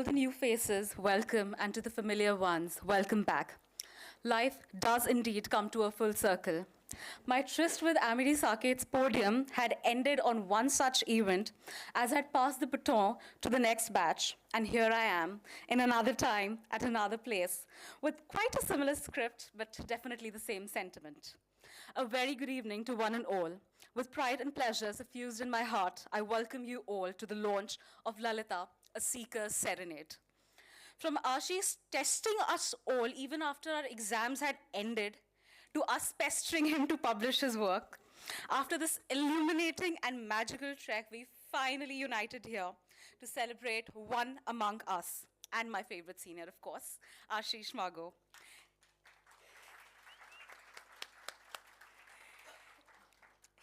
the new faces, welcome, and to the familiar ones, welcome back. Life does indeed come to a full circle. My tryst with Amity Saket's podium had ended on one such event as I'd passed the baton to the next batch, and here I am, in another time, at another place, with quite a similar script, but definitely the same sentiment. A very good evening to one and all. With pride and pleasure suffused in my heart, I welcome you all to the launch of Lalita, a Seeker's Serenade. From Ashish testing us all even after our exams had ended, to us pestering him to publish his work, after this illuminating and magical trek, we finally united here to celebrate one among us, and my favorite senior, of course, Ashish Magoo.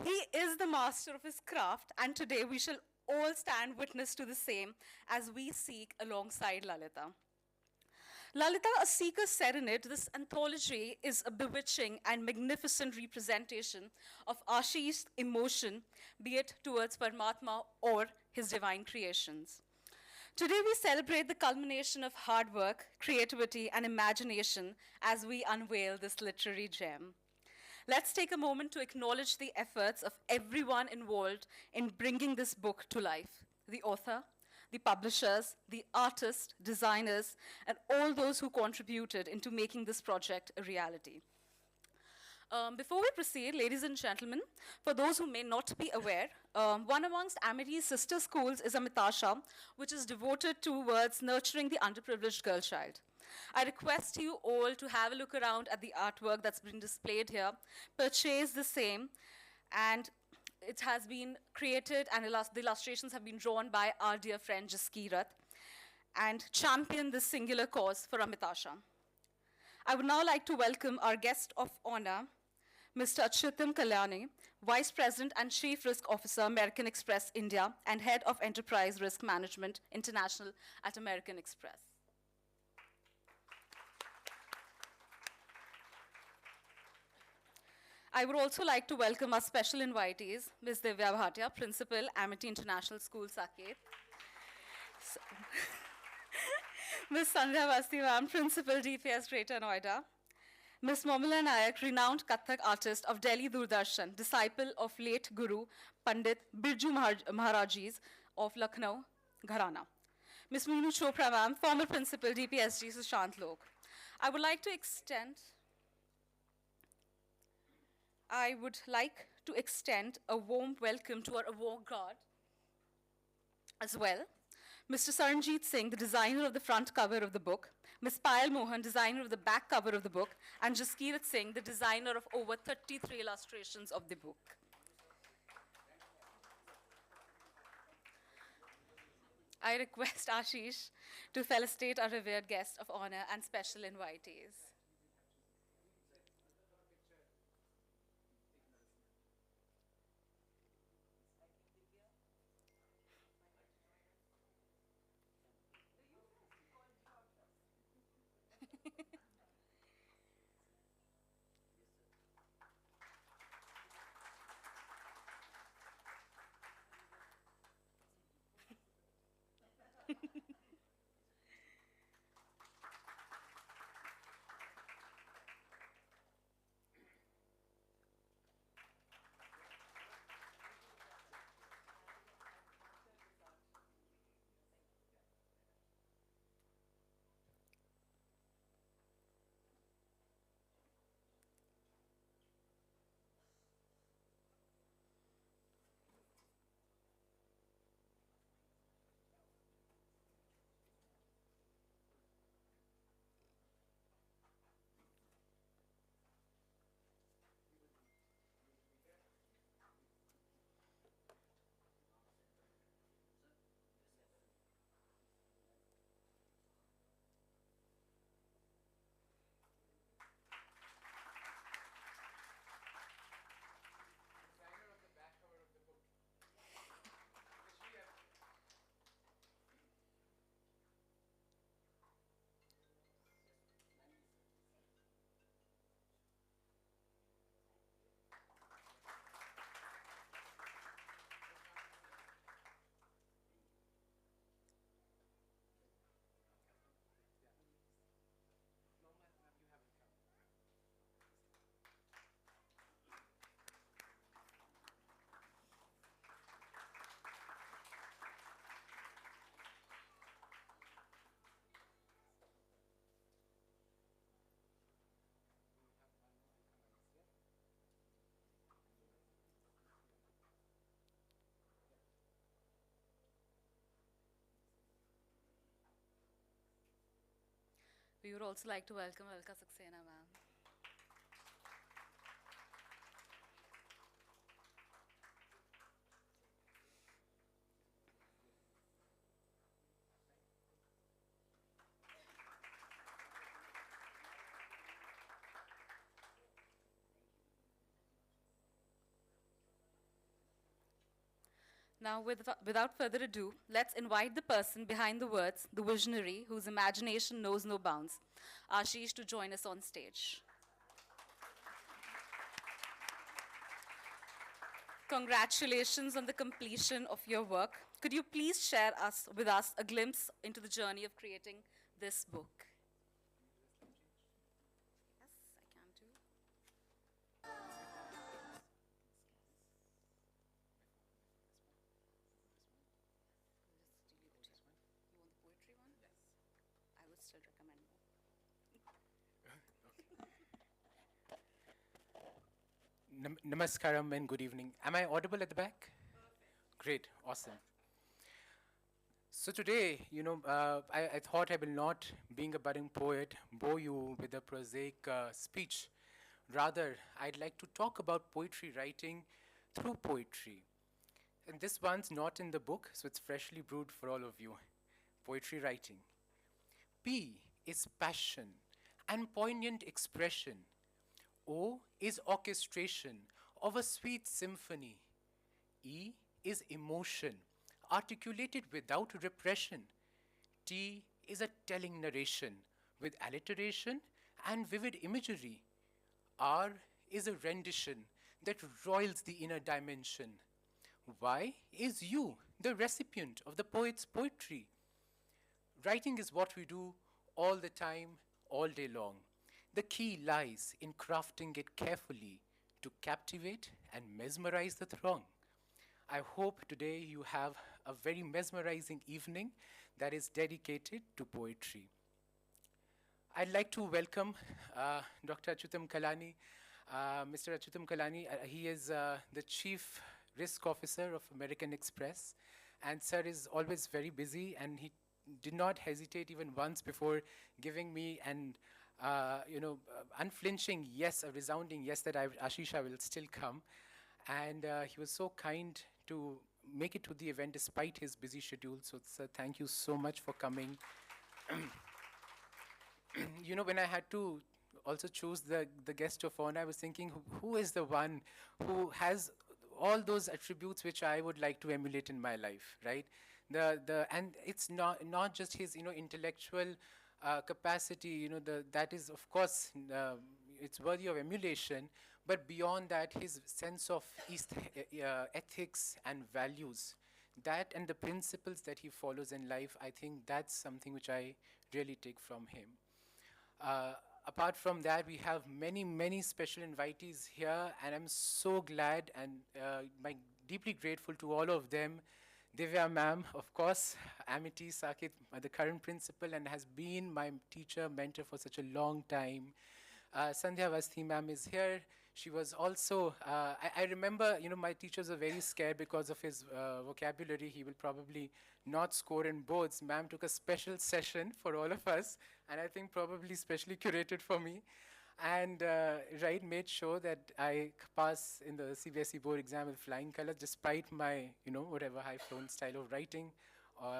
He is the master of his craft, and today we shall all stand witness to the same as we seek alongside Lalita. Lalita, a Seeker's Serenade, this anthology is a bewitching and magnificent representation of Ashish's emotion, be it towards Paramatma or his divine creations. Today we celebrate the culmination of hard work, creativity, and imagination as we unveil this literary gem. Let's take a moment to acknowledge the efforts of everyone involved in bringing this book to life. The author, the publishers, the artists, designers, and all those who contributed into making this project a reality. Before we proceed, ladies and gentlemen, for those who may not be aware, one amongst Amity's sister schools is Amitasha, which is devoted towards nurturing the underprivileged girl child. I request you all to have a look around at the artwork that's been displayed here, purchase the same, and it has been created and the illustrations have been drawn by our dear friend Jaskirat and champion this singular cause for Amitasha. I would now like to welcome our guest of honor, Mr. Achyutam Kalyani, Vice President and Chief Risk Officer, American Express India, and Head of Enterprise Risk Management International at American Express. I would also like to welcome our special invitees, Ms. Divya Bhatia, Principal, Amity International School, Saket. Ms. Sandhya Basti, ma'am, Principal, DPS, Greater Noida. Ms. Momila Nayak, renowned Kathak artist of Delhi Doordarshan, disciple of late Guru Pandit Birju Maharajis of Lucknow, Gharana. Ms. Meenu Chopra, ma'am, former Principal, DPSG, Sushant Lok. I would like to extend a warm welcome to our award guard as well. Mr. Saranjit Singh, the designer of the front cover of the book, Ms. Payal Mohan, designer of the back cover of the book, and Jaskirat Singh, the designer of over 33 illustrations of the book. I request Ashish to felicitate our revered guest of honor and special invitees. We would also like to welcome Alka Saxena, ma'am. Now, without further ado, let's invite the person behind the words, the visionary whose imagination knows no bounds, Ashish, to join us on stage. Congratulations on the completion of your work. Could you please share with us a glimpse into the journey of creating this book? Yes, I can too. Just delete it. You want the poetry one? Yes. I would still recommend more. Namaskaram and good evening. Am I audible at the back? Great, awesome. So today, I thought I will not, being a budding poet, bore you with a prosaic speech. Rather, I'd like to talk about poetry writing through poetry. And this one's not in the book, so it's freshly brewed for all of you. Poetry writing. P is passion and poignant expression. O is orchestration of a sweet symphony. E is emotion, articulated without repression. T is a telling narration with alliteration and vivid imagery. R is a rendition that roils the inner dimension. Y is you, the recipient of the poet's poetry. Writing is what we do all the time, all day long. The key lies in crafting it carefully to captivate and mesmerize the throng. I hope today you have a very mesmerizing evening that is dedicated to poetry. I'd like to welcome Dr. Achyutam Kalani. Mr. Achyutam Kalani, he is the Chief Risk Officer of American Express, and sir is always very busy, and he did not hesitate even once before giving me an unflinching yes, a resounding yes that Ashish, I will still come. And he was so kind to make it to the event despite his busy schedule. So, sir, thank you so much for coming. When I had to also choose the guest of honor, I was thinking, who is the one who has all those attributes which I would like to emulate in my life, right? And it's not just his intellectual capacity, that is of course it's worthy of emulation, but beyond that, his sense of ethics and values, that and the principles that he follows in life, I think that's something which I really take from him. Apart from that, we have many special invitees here, and I'm so glad and deeply grateful to all of them. Divya ma'am, of course, Amity Sakit, the current principal, and has been my teacher, mentor for such a long time. Sandhya Vasthi ma'am is here. She was also, I remember, my teachers were very scared because of his vocabulary. He will probably not score in boards. Ma'am took a special session for all of us, and I think probably specially curated for me. And made sure that I pass in the CBSE board exam with flying colors, despite my, whatever high-flown style of writing,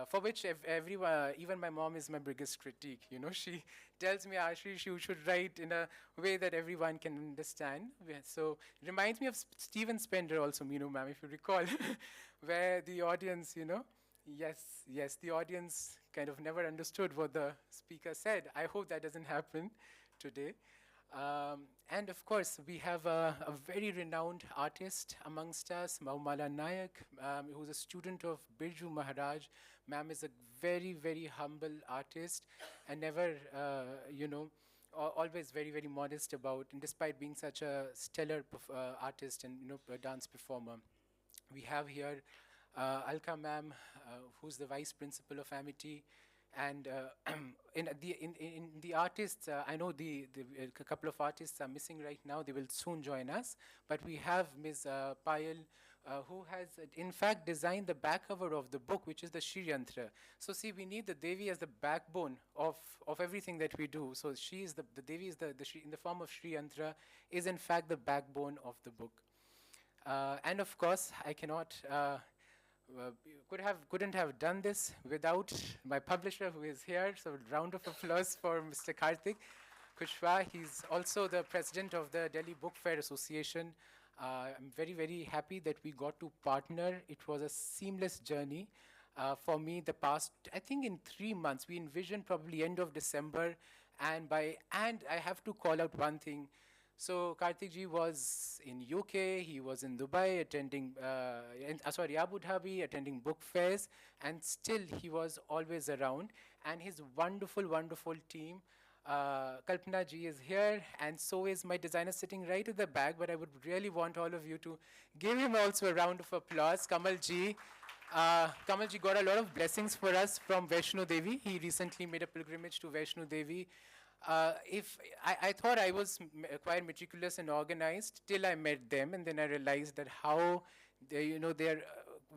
for which everyone, even my mom is my biggest critique. She tells me, Ashish, you should write in a way that everyone can understand. So reminds me of Stephen Spender also, ma'am, if you recall, where the audience, yes, the audience kind of never understood what the speaker said. I hope that doesn't happen today. And of course, we have a very renowned artist amongst us, Maumala Nayak, who's a student of Birju Maharaj. Ma'am is a very humble artist and never, always very modest about, and despite being such a stellar artist and, a dance performer. We have here Alka ma'am, who's the vice principal of Amity. And in the artists, I know a couple of artists are missing right now. They will soon join us. But we have Ms. Payal, who has in fact designed the back cover of the book, which is the Shri Yantra. So see, we need the Devi as the backbone of everything that we do. So she is the Devi is the Shri, in the form of Shri Yantra, is in fact the backbone of the book. And of course, I cannot couldn't have done this without my publisher who is here. So round of applause for Mr. Karthik Kushwaha. He's also the president of the Delhi Book Fair Association. I'm very, very happy that we got to partner. It was a seamless journey for me the past, I think in 3 months. We envisioned probably end of December. And I have to call out one thing. So Karthik ji was in UK, he was in Dubai attending, Abu Dhabi, attending book fairs, and still he was always around. And his wonderful, wonderful team, Kalpana ji is here, and so is my designer sitting right at the back, but I would really want all of you to give him also a round of applause. Kamal ji. Kamal ji got a lot of blessings for us from Vaishno Devi. He recently made a pilgrimage to Vaishno Devi. If I thought I was quite meticulous and organized till I met them, and then I realized that how they're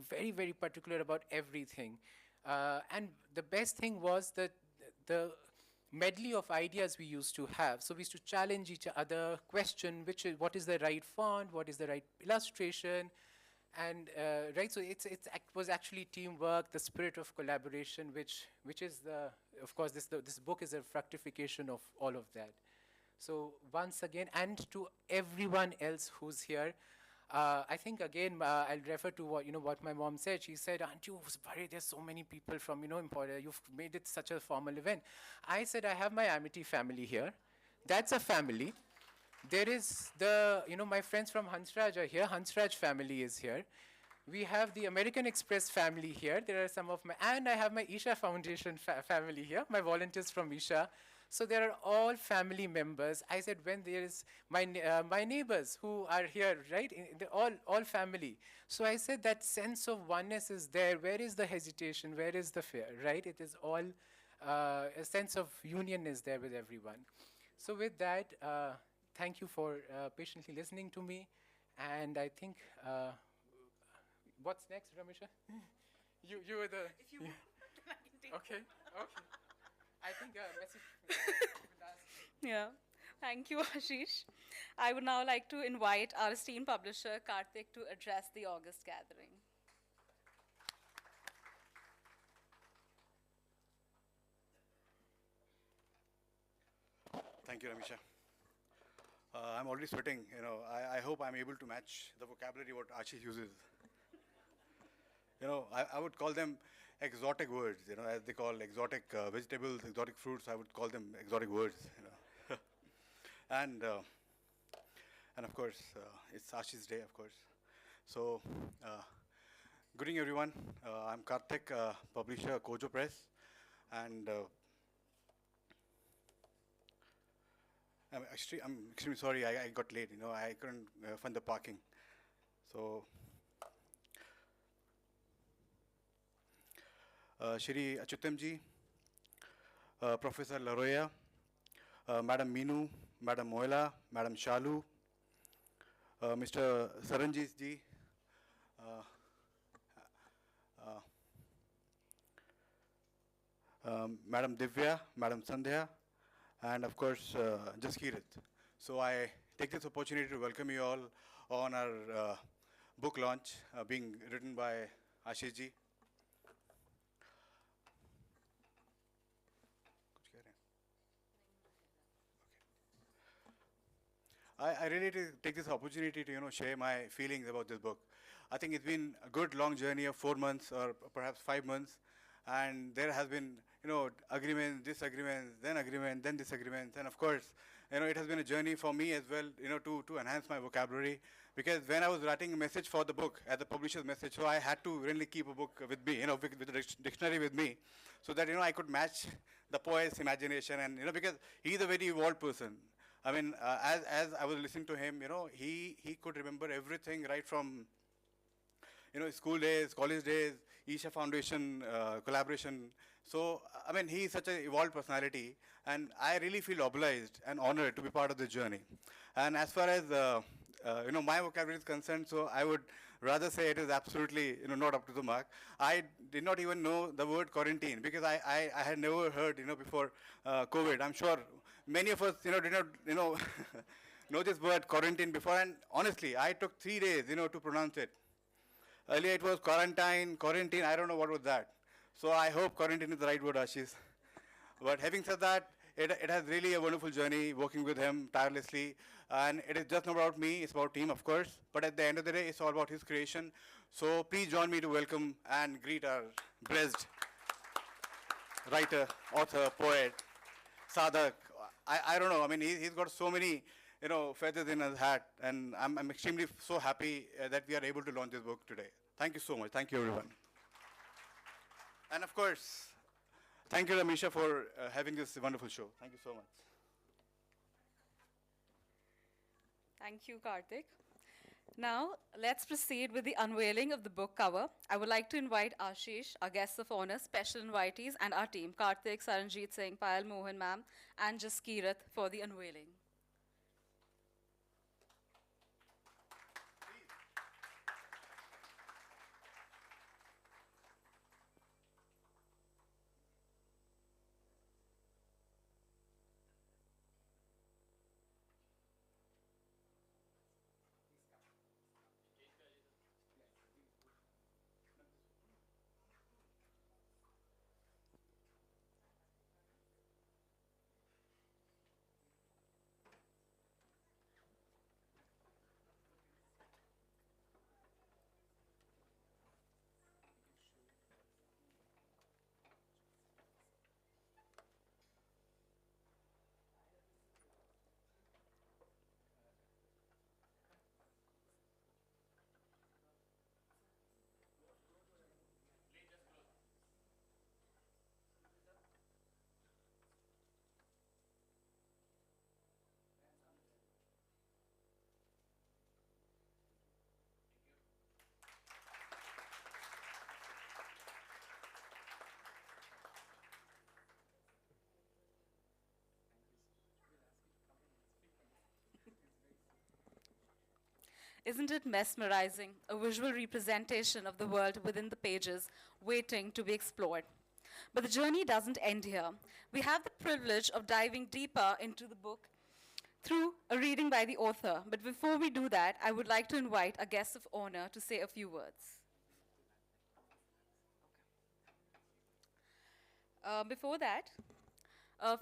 very, very particular about everything. And the best thing was that the medley of ideas we used to have. So we used to challenge each other, question what is the right font, what is the right illustration, and right. So it was actually teamwork, the spirit of collaboration, which is of course this book is a fructification of all of that. So once again, and to everyone else who's here, I think again I'll refer to what my mom said. She said, "Aren't you worried? There's so many people from Emporia. You've made it such a formal event." I said, "I have my Amity family here. That's a family. There is my friends from Hansraj are here. Hansraj family is here. We have the American Express family here. There are some of and I have my Isha Foundation family here, my volunteers from Isha. So there are all family members. I said, when there is my neighbors who are here, right? All family. So I said that sense of oneness is there. Where is the hesitation? Where is the fear, right? It is all, a sense of union is there with everyone. So with that, thank you for patiently listening to me. And I think, what's next, Ramesha? You were the... If you want, then I can take Okay. I think message... Yeah. Thank you, Ashish. I would now like to invite our esteemed publisher, Karthik, to address the August gathering. Thank you, Ramisha. I'm already sweating. I hope I'm able to match the vocabulary what Ashish uses. I would call them exotic words. As they call exotic vegetables, exotic fruits. I would call them exotic words. And of course, it's Ashish's day, of course. So, good evening, everyone. I'm Karthik, publisher, Kojo Press, and I'm extremely sorry. I got late. I couldn't find the parking. So, Shri Achutam ji, Professor Laroya, Madam Meenu, Madam Moila, Madam Shalu, Mr. Saranjit ji, Madam Divya, Madam Sandhya, and of course, Jaskirat. So I take this opportunity to welcome you all on our book launch being written by Ashish ji. I really take this opportunity to share my feelings about this book. I think it's been a good long journey of 4 months or perhaps 5 months, and there has been agreements, disagreements, then disagreements, and of course it has been a journey for me as well to enhance my vocabulary, because when I was writing a message for the book as a publisher's message, so I had to really keep a book with me, with the dictionary with me, so that I could match the poet's imagination, and because he's a very evolved person. I mean, as I was listening to him, he could remember everything right from, school days, college days, Isha Foundation collaboration. So, I mean, he is such an evolved personality, and I really feel obliged and honored to be part of this journey. And as far as my vocabulary is concerned, so I would rather say it is absolutely, not up to the mark. I did not even know the word quarantine because I had never heard, before COVID. I'm sure many of us, did not, know this word quarantine before. And honestly, I took 3 days, to pronounce it. Earlier it was quarantine. I don't know what was that. So I hope quarantine is the right word, Ashish. But having said that, it has really a wonderful journey working with him tirelessly. And it is just not about me, it's about team, of course. But at the end of the day, it's all about his creation. So please join me to welcome and greet our blessed writer, author, poet, Sadak. I don't know. I mean, he's got so many, feathers in his hat. And I'm extremely so happy that we are able to launch this book today. Thank you so much. Thank you, everyone. And of course, thank you, Ramisha, for having this wonderful show. Thank you so much. Thank you, Karthik. Now, let's proceed with the unveiling of the book cover. I would like to invite Ashish, our guests of honor, special invitees, and our team, Karthik, Saranjeet Singh, Payal Mohan ma'am, and Jaskirat, for the unveiling. Isn't it mesmerizing? A visual representation of the world within the pages, waiting to be explored. But the journey doesn't end here. We have the privilege of diving deeper into the book through a reading by the author. But before we do that, I would like to invite a guest of honor to say a few words. Before that,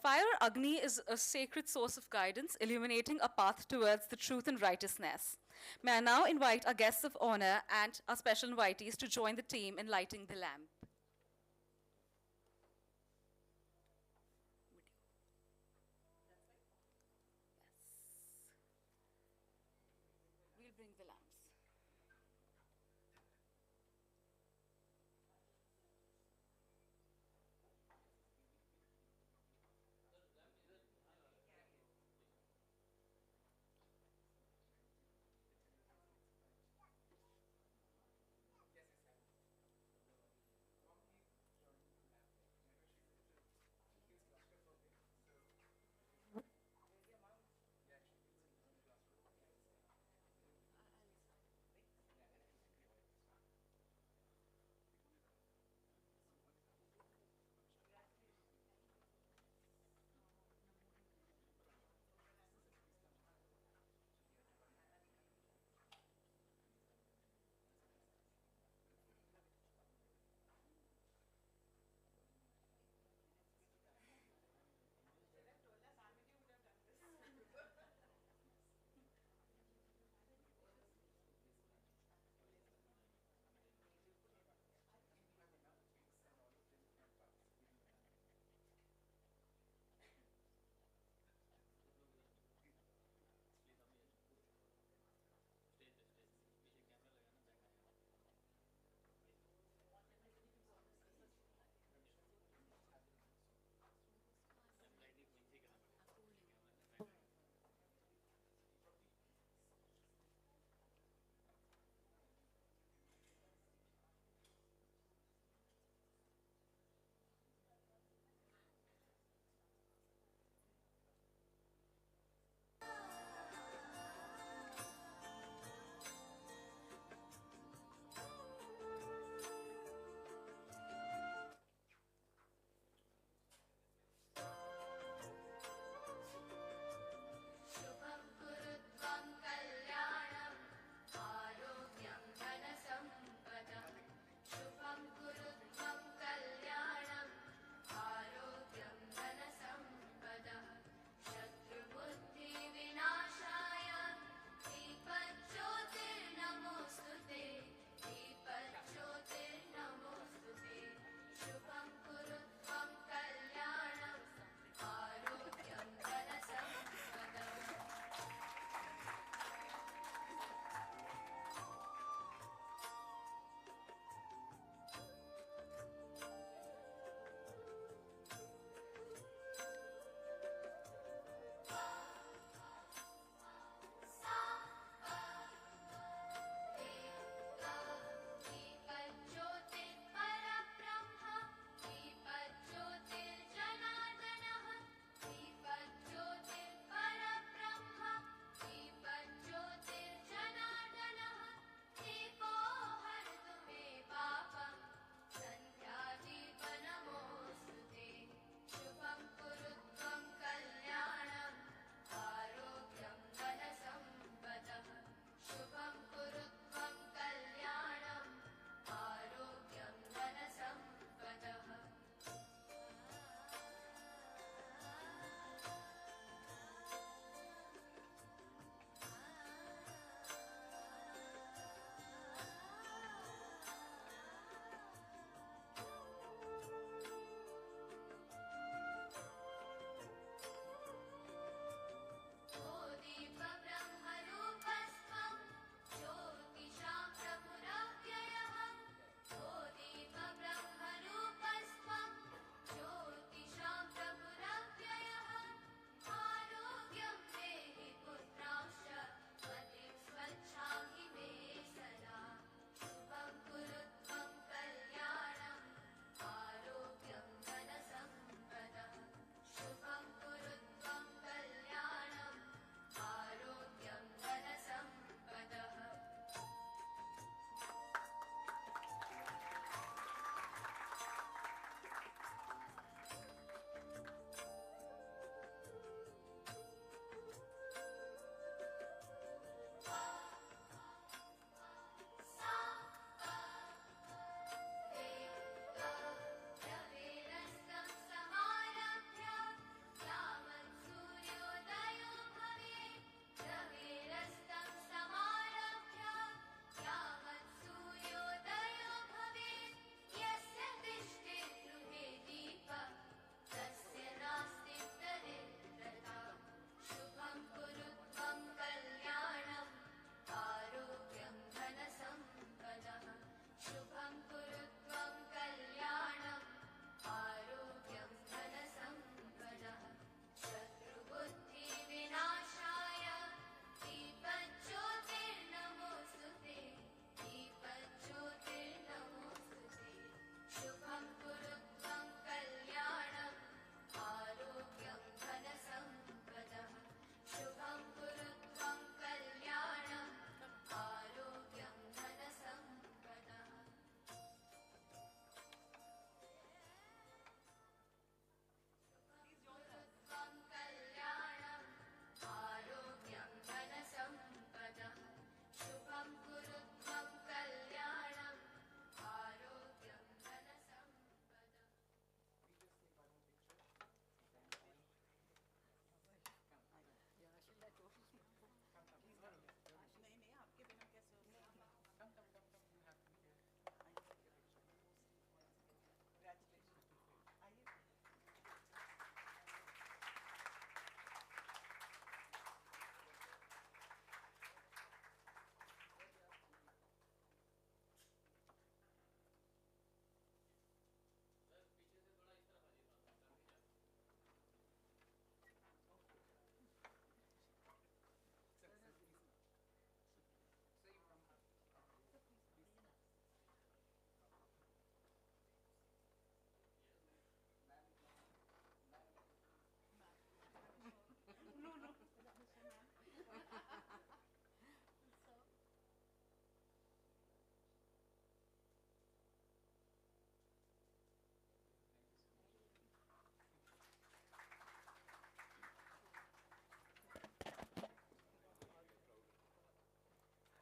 Fire Agni is a sacred source of guidance, illuminating a path towards the truth and righteousness. May I now invite our guests of honor and our special invitees to join the team in lighting the lamp. We'll bring the lamps.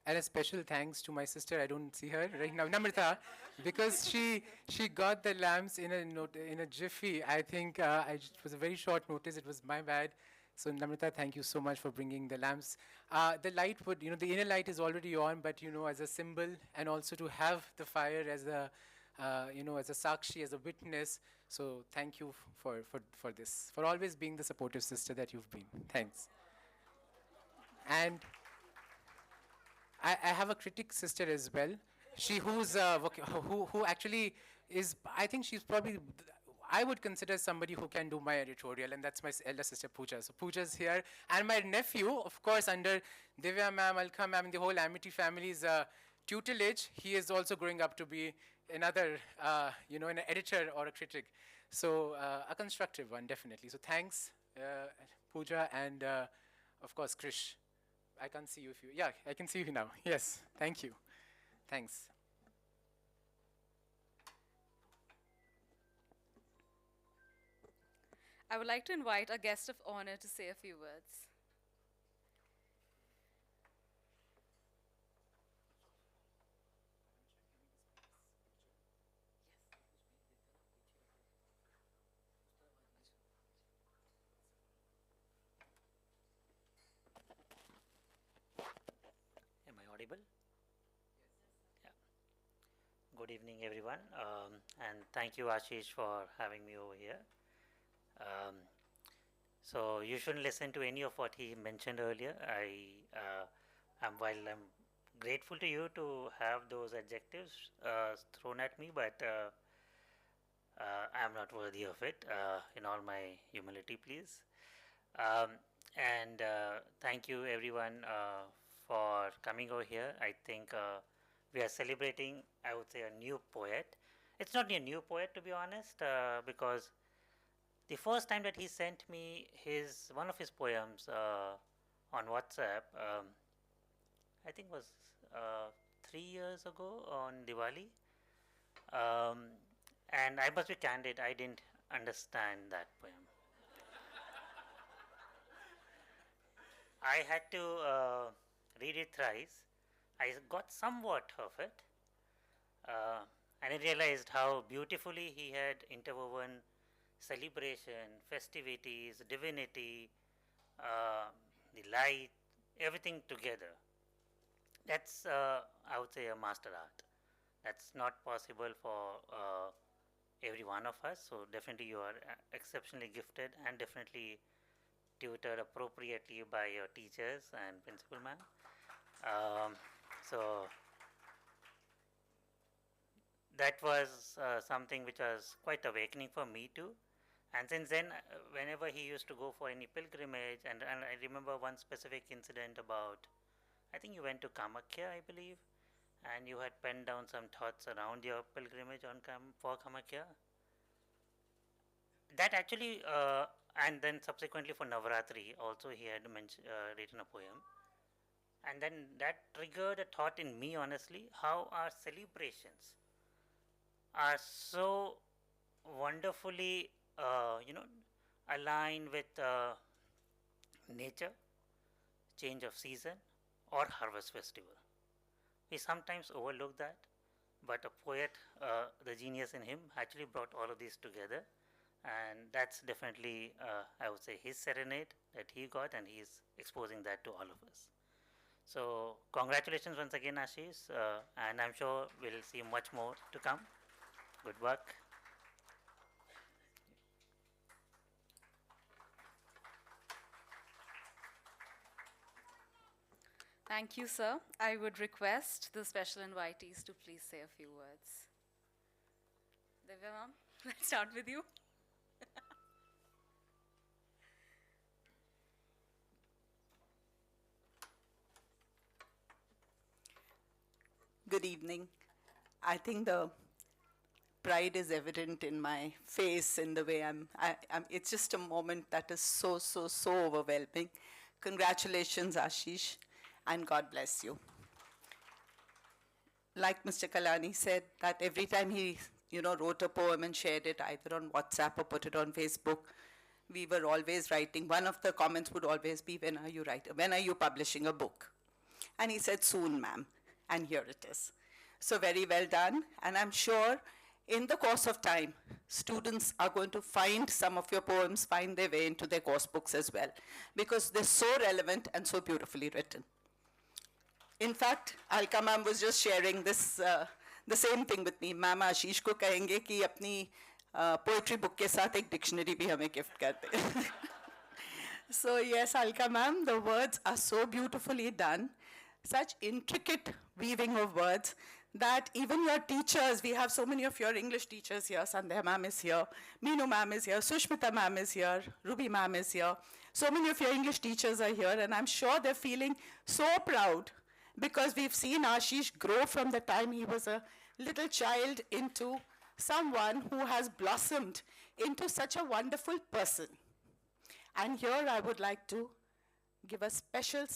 And a special thanks to my sister. I don't see her right now, Namrata, because she got the lamps in a in a jiffy. I think it was a very short notice. It was my bad. So Namrata, thank you so much for bringing the lamps. The light would, the inner light is already on, but as a symbol, and also to have the fire as a, as a sakshi, as a witness. So thank you for this, for always being the supportive sister that you've been. Thanks. And I have a critic sister as well. She who's who actually is. I think she's probably. I would consider somebody who can do my editorial, and that's my elder sister Pooja. So Pooja's here, and my nephew, of course, under Divya ma'am, Alka ma'am, the whole Amity family's tutelage. He is also growing up to be another, an editor or a critic. So a constructive one, definitely. So thanks, Pooja, and of course, Krish. I can't see you if you, yeah, I can see you now. Yes, thank you. Thanks. I would like to invite a guest of honor to say a few words. Am I audible? Yeah. Good evening, everyone, and thank you, Ashish, for having me over here. Um, so you shouldn't listen to any of what he mentioned earlier. While I'm grateful to you to have those adjectives thrown at me, but I'm not worthy of it. In all my humility, please. Um, and thank you, everyone, for coming over here. I think we are celebrating, I would say, a new poet. It's not a new poet, to be honest, because the first time that he sent me one of his poems on WhatsApp, I think was 3 years ago on Diwali. Um, and I must be candid, I didn't understand that poem. I had to read it thrice. I got somewhat of it, and I realized how beautifully he had interwoven celebration, festivities, divinity, uh, the light, everything together. That's, I would say, a master art. That's not possible for every one of us. So definitely you are exceptionally gifted and definitely tutored appropriately by your teachers and principal ma'am. Um, so that was something which was quite awakening for me too. And since then, whenever he used to go for any pilgrimage, and I remember one specific incident about, I think you went to Kamakya, I believe, and you had penned down some thoughts around your pilgrimage for Kamakya. That actually, and then subsequently for Navaratri, also he had written a poem. And then that triggered a thought in me, honestly, how our celebrations are so wonderfully, aligned with nature, change of season, or harvest festival. We sometimes overlook that, but a poet, the genius in him, actually brought all of these together, and that's definitely, I would say, his serenade that he got, and he's exposing that to all of us. So, congratulations once again, Ashish, and I'm sure we'll see much more to come. Good work. Thank you, sir. I would request the special invitees to please say a few words. Divya ma'am, let's start with you. Good evening. I think the pride is evident in my face in the way it's just a moment that is so, so, so overwhelming. Congratulations, Ashish, and God bless you. Like Mr. Kalani said, that every time he, wrote a poem and shared it either on WhatsApp or put it on Facebook, we were always writing. One of the comments would always be, when are you publishing a book? And he said, soon, ma'am. And here it is. So very well done. And I'm sure in the course of time, students are going to find some of your poems, find their way into their course books as well, because they're so relevant and so beautifully written. In fact, Alka ma'am was just sharing this, the same thing with me. Ma'am आशीष को कहेंगे कि अपनी poetry book के साथ एक dictionary भी हमें gift कर दे. So yes, Alka ma'am, the words are so beautifully done. Such intricate weaving of words that even your teachers, we have so many of your English teachers here, Sandhya ma'am is here, Meenu ma'am is here, Sushmita ma'am is here, Ruby ma'am is here. So many of your English teachers are here, and I'm sure they're feeling so proud because we've seen Ashish grow from the time he was a little child into someone who has blossomed into such a wonderful person. And here I would like to give a special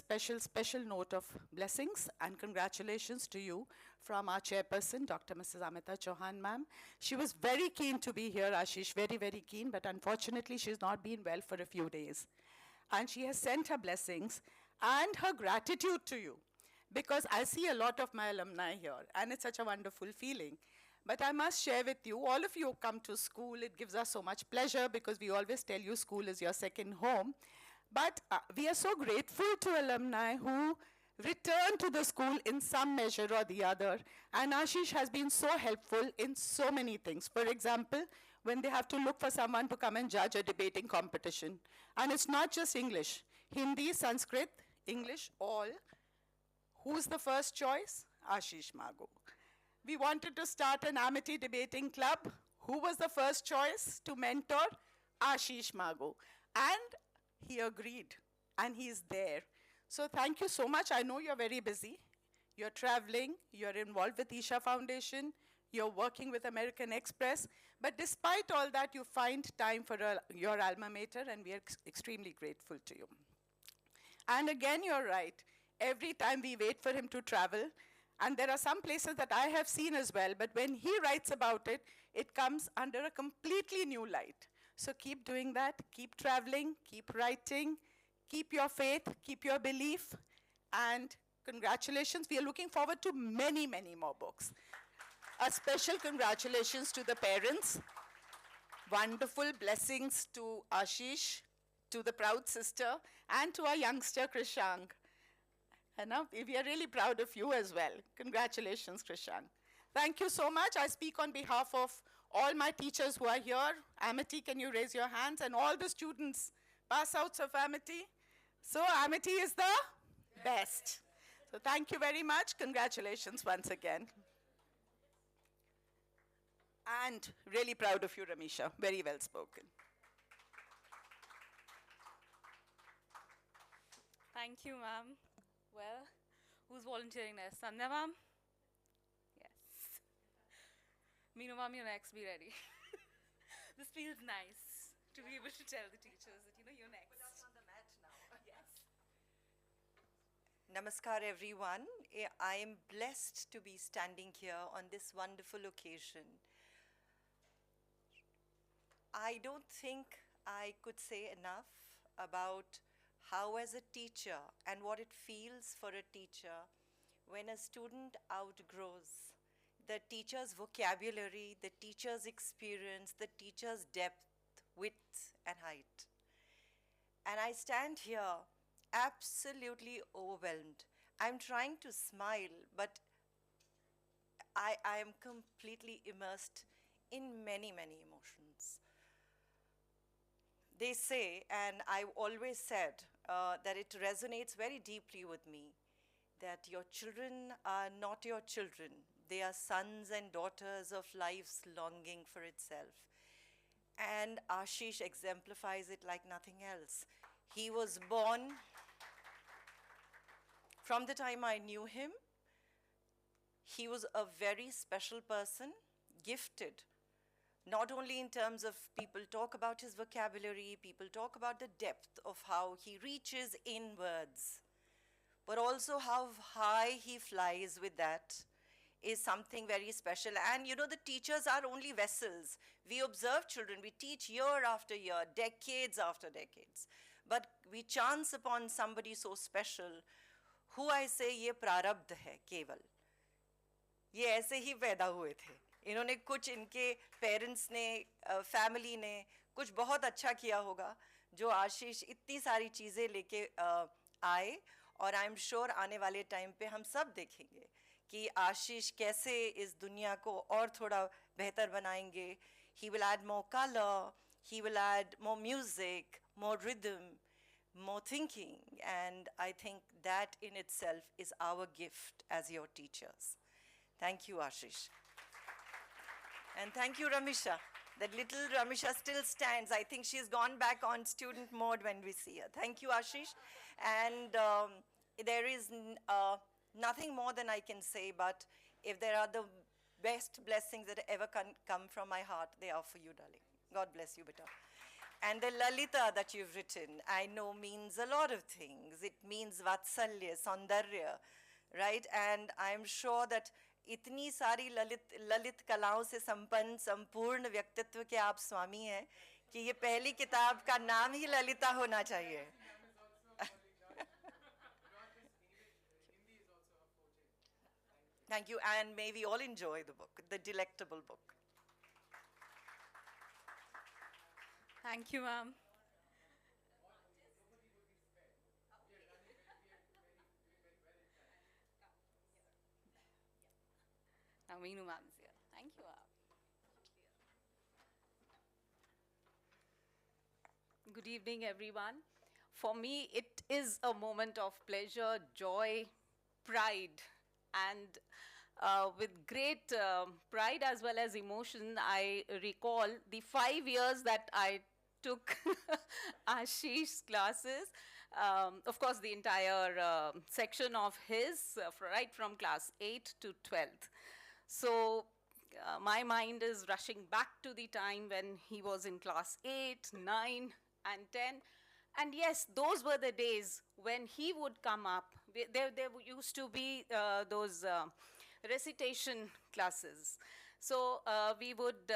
note of blessings and congratulations to you from our chairperson, Dr. Mrs. Amita Chauhan ma'am. She was very keen to be here, Ashish, very keen, but unfortunately she's not been well for a few days. And she has sent her blessings and her gratitude to you, because I see a lot of my alumni here, and it's such a wonderful feeling. But I must share with you, all of you come to school, it gives us so much pleasure because we always tell you school is your second home. But we are so grateful to alumni who return to the school in some measure or the other. And Ashish has been so helpful in so many things. For example, when they have to look for someone to come and judge a debating competition. And it's not just English. Hindi, Sanskrit, English, all. Who's the first choice? Ashish Magoo. We wanted to start an Amity debating club. Who was the first choice to mentor? Ashish Magoo. And he agreed, and he's there. So thank you so much. I know you're very busy. You're traveling, you're involved with Isha Foundation, you're working with American Express, but despite all that, you find time for your alma mater, and we are extremely grateful to you. And again, you're right. Every time we wait for him to travel, and there are some places that I have seen as well, but when he writes about it, it comes under a completely new light. So keep doing that, keep traveling, keep writing, keep your faith, keep your belief, and congratulations. We are looking forward to many more books. A special congratulations to the parents. Wonderful blessings to Ashish, to the proud sister, and to our youngster, Krishank. And we are really proud of you as well. Congratulations, Krishank. Thank you so much. I speak on behalf of all my teachers who are here. Amity, can you raise your hands? And all the students, pass outs of Amity. So Amity is the best. So thank you very much. Congratulations once again. And really proud of you, Ramisha. Very well spoken. Thank you, ma'am. Well, who's volunteering next? Sandhya, ma'am? Yes. Meenu, ma'am, you're next. Be ready. This feels nice to be able to tell the teachers that, you're next. Put us on the mat now. Yes. Namaskar, everyone. I am blessed to be standing here on this wonderful occasion. I don't think I could say enough about how, as a teacher, and what it feels for a teacher when a student outgrows the teacher's vocabulary, the teacher's experience, the teacher's depth, width, and height. And I stand here absolutely overwhelmed. I'm trying to smile, but I am completely immersed in many emotions. They say, and I've always said, that it resonates very deeply with me, that your children are not your children. They are sons and daughters of life's longing for itself. And Ashish exemplifies it like nothing else. He was born, from the time I knew him, he was a very special person, gifted. Not only in terms of people talk about his vocabulary, people talk about the depth of how he reaches inwards, but also how high he flies with that is something very special. And the teachers are only vessels. We observe children, we teach year after year, decades after decades. But we chance upon somebody so special who I say ये प्रारब्ध है केवल, ये ऐसे ही पैदा हुए थे. इन्होंने कुछ, इनके पेरेंट्स ने, फैमिली ने कुछ बहुत अच्छा किया होगा जो आशीष इतनी सारी चीज़ें लेके आए. और आई एम श्योर आने वाले टाइम पे हम सब देखेंगे कि आशीष कैसे इस दुनिया को और थोड़ा बेहतर बनाएंगे. He will add more colour, he will add more music, more rhythm, more thinking, and I think that in itself is our gift as your teachers. Thank you, Ashish. And thank you, Ramisha. That little Ramisha still stands. I think she's gone back on student mode when we see her. Thank you, Ashish. And there is nothing more than I can say, but if there are the best blessings that ever come from my heart, they are for you, darling. God bless you, beta. And the Lalita that you've written, I know means a lot of things. It means Vatsalya, Saundarya, right? And I'm sure that इतनी सारी ललित कलाओं से संपन्न संपूर्ण व्यक्तित्व के आप स्वामी हैं कि ये पहली किताब का नाम ही ललिता होना चाहिए. Thank you, and may we all enjoy the book, the delectable book. Thank you, ma'am. Now, Meenu ma'am is here. Thank you, ma'am. Good evening, everyone. For me, it is a moment of pleasure, joy, pride, and with great pride as well as emotion, I recall the 5 years that I took Ashish's classes. Of course, the entire section of his, right from class 8 to 12th. So my mind is rushing back to the time when he was in class 8, 9, and 10. And yes, those were the days when he would come up. There used to be those recitation classes. So we would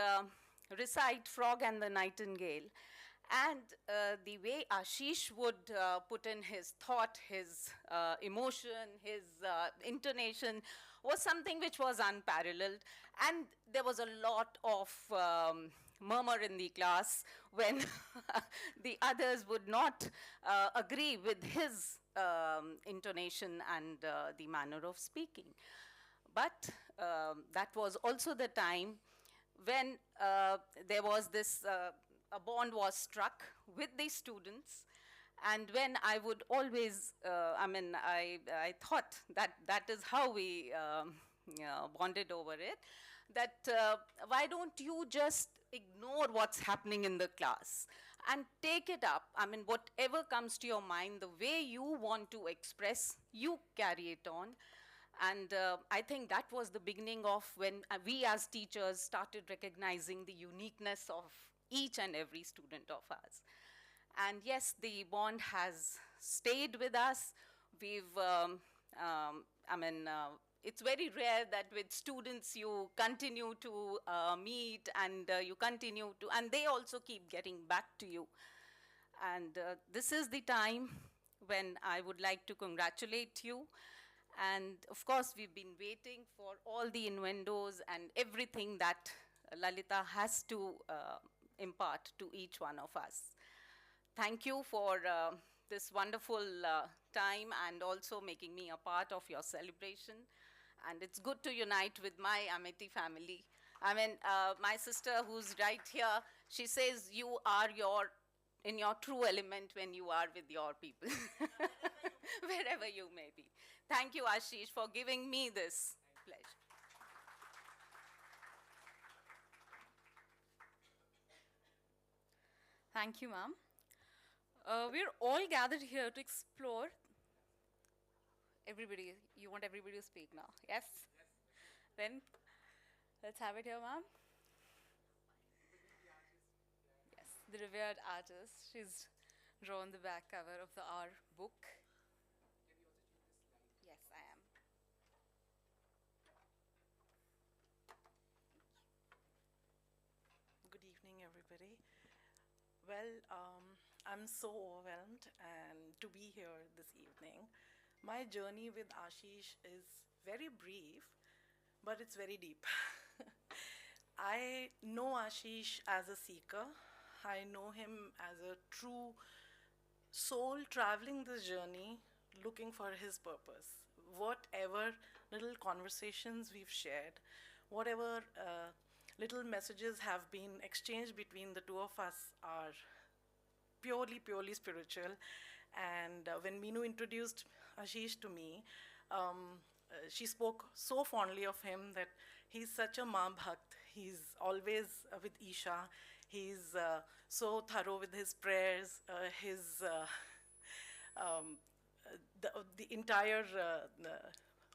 recite Frog and the Nightingale. And the way Ashish would put in his thought, his emotion, his intonation was something which was unparalleled. And there was a lot of murmur in the class when the others would not agree with his intonation and the manner of speaking. But that was also the time when there was this, a bond was struck with the students. And when I would always, I thought that that is how we bonded over it, that why don't you just ignore what's happening in the class and take it up. I mean, whatever comes to your mind, the way you want to express, you carry it on. And I think that was the beginning of when we as teachers started recognizing the uniqueness of each and every student of ours. And yes, the bond has stayed with us. We've, it's very rare that with students you continue to meet and you continue to, and they also keep getting back to you. And this is the time when I would like to congratulate you. And of course, we've been waiting for all the innuendos and everything that Lalita has to impart to each one of us. Thank you for this wonderful time and also making me a part of your celebration. And it's good to unite with my Amity family. I mean, my sister who's right here, she says you are in your true element when you are with your people, wherever you may be. Thank you, Ashish, for giving me this pleasure. Thank you, ma'am. We're all gathered here to explore. Everybody, you want everybody to speak now? Yes? Then let's have it here, ma'am. Yes, the revered artist. She's drawn the back cover of our book. Yes, I am. Good evening, everybody. Well, I'm so overwhelmed and to be here this evening My journey with Ashish is very brief, but it's very deep. I know Ashish as a seeker. I know him as a true soul traveling this journey looking for his purpose. Whatever little conversations we've shared, whatever little messages have been exchanged between the two of us are purely spiritual. And when Meenu introduced Ashish to me, she spoke so fondly of him that he's such a Ma Bhakt. He's always with Isha. He's so thorough with his prayers, his the entire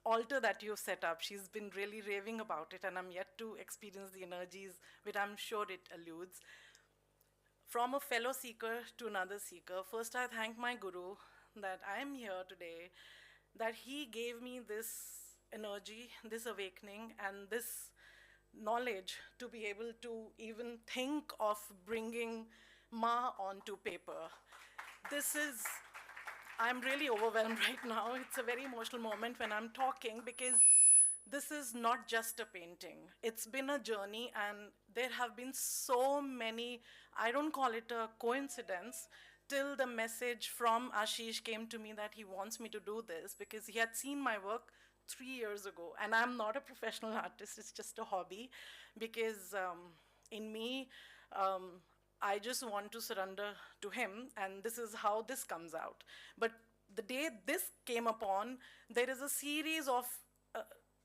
altar that you've set up. She's been really raving about it, and I'm yet to experience the energies, which I'm sure it alludes. From a fellow seeker to another seeker, first I thank my Guru that I am here today, that he gave me this energy, this awakening, and this knowledge to be able to even think of bringing Ma onto paper. This is, I'm really overwhelmed right now. It's a very emotional moment when I'm talking because this is not just a painting. It's been a journey, and there have been so many, I don't call it a coincidence, till the message from Ashish came to me that he wants me to do this because he had seen my work 3 years ago. And I'm not a professional artist, it's just a hobby because in me, I just want to surrender to him, and this is how this comes out. But the day this came upon, there is a series of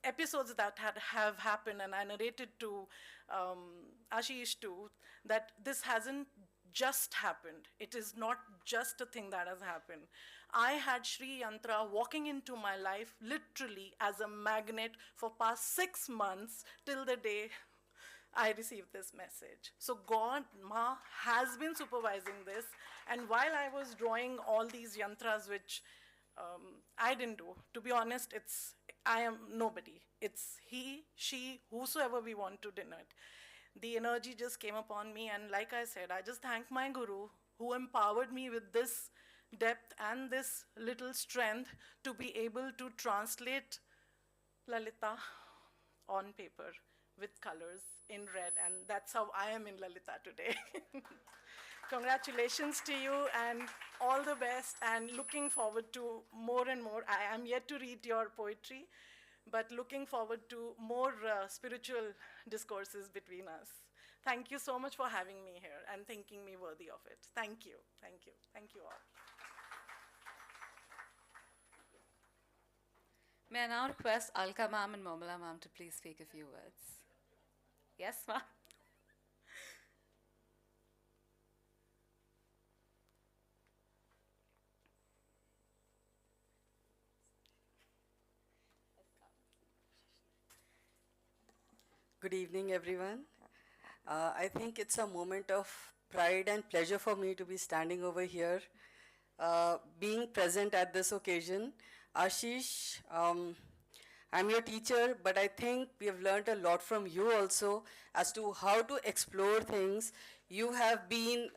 episodes that have happened, and I narrated to Ashish too, that this hasn't just happened. It is not just a thing that has happened. I had Sri Yantra walking into my life literally as a magnet for past 6 months till the day I received this message. So God, Ma, has been supervising this, and while I was drawing all these yantras, which I didn't do, to be honest, I am nobody. It's he, she, whosoever we want to denote. The energy just came upon me, and like I said, I just thank my Guru who empowered me with this depth and this little strength to be able to translate Lalita on paper with colors in red, and that's how I am in Lalita today. Congratulations to you, and all the best, and looking forward to more and more. I am yet to read your poetry, but looking forward to more spiritual discourses between us. Thank you so much for having me here and thinking me worthy of it. Thank you, thank you, thank you all. May I now request Alka ma'am and Momala ma'am to please speak a few words. Yes, ma'am. Good evening, everyone. I think it's a moment of pride and pleasure for me to be standing over here, being present at this occasion. Ashish, I'm your teacher, but I think we have learned a lot from you also as to how to explore things. You have been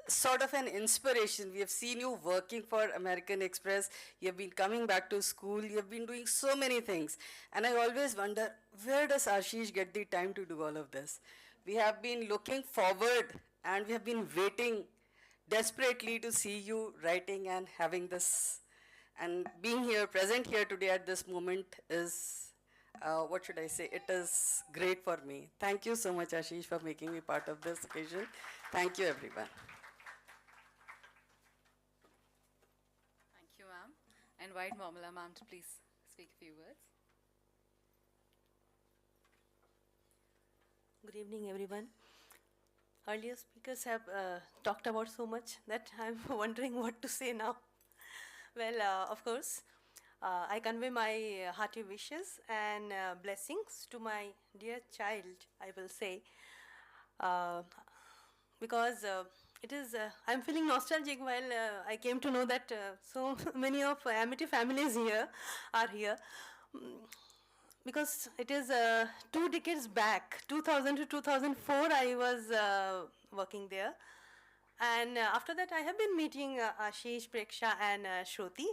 sort of an inspiration. We have seen you working for American Express. You have been coming back to school. You have been doing so many things. And I always wonder, where does Ashish get the time to do all of this? We have been looking forward, and we have been waiting desperately to see you writing and having this. And being here, present here today at this moment is, what should I say, it is great for me. Thank you so much, Ashish, for making me part of this occasion. Thank you, everyone. Thank you, ma'am. I invite Momala ma'am to please speak a few words. Good evening, everyone. Earlier speakers have talked about so much that I'm wondering what to say now. Well, of course, I convey my hearty wishes and blessings to my dear child, I will say, because it is, I'm feeling nostalgic while I came to know that so many of Amity families here are here. Because it is 2 decades back, 2000 to 2004, I was working there. And after that, I have been meeting Ashish, Preksha, and Shruti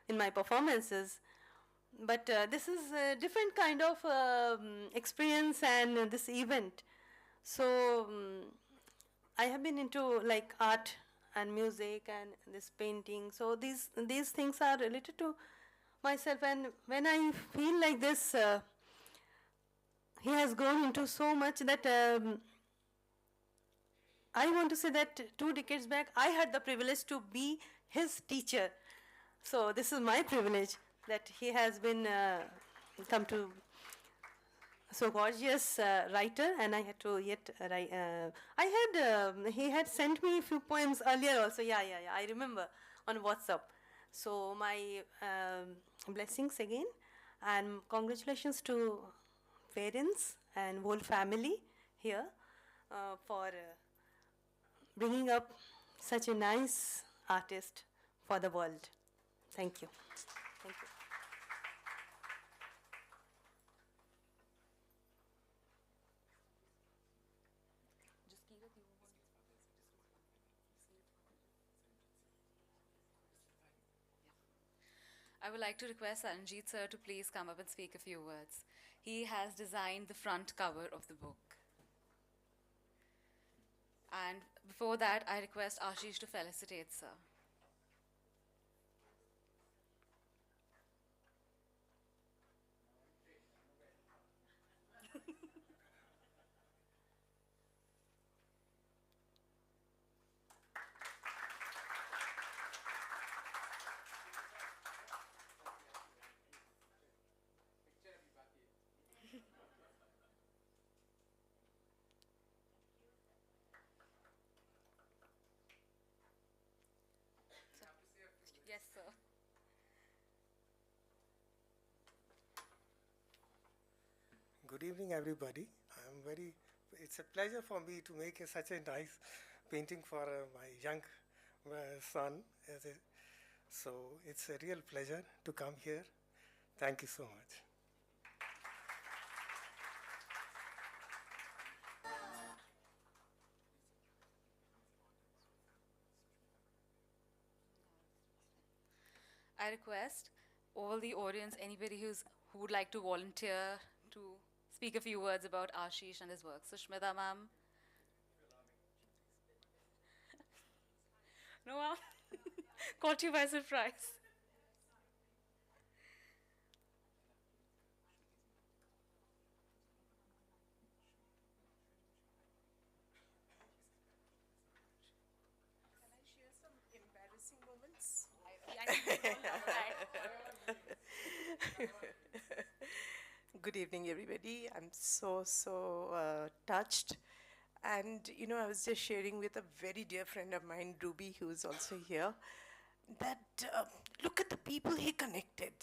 in my performances. But this is a different kind of experience and this event. So I have been into like art and music and this painting. So these things are related to myself. And when I feel like this, he has grown into so much that I want to say that 2 decades back, I had the privilege to be his teacher. So this is my privilege that he has been come to so gorgeous writer, and I had to yet write. I had he had sent me a few poems earlier also. Yeah, I remember on WhatsApp. So my blessings again, and congratulations to parents and whole family here for bringing up such a nice artist for the world. Thank you. Thank you. I would like to request Anjit sir to please come up and speak a few words. He has designed the front cover of the book. And before that, I request Ashish to felicitate sir. Yes, sir. Good evening, everybody. It's a pleasure for me to make such a nice painting for my young son. So it's a real pleasure to come here. Thank you so much. I request all the audience, anybody who would like to volunteer to speak a few words about Ashish and his work. Sushmita ma'am. No, ma'am. Caught you by surprise. Can I share some embarrassing moments? Good evening, everybody. I'm so touched. And, you know, I was just sharing with a very dear friend of mine, Ruby, who is also here, that look at the people he connected.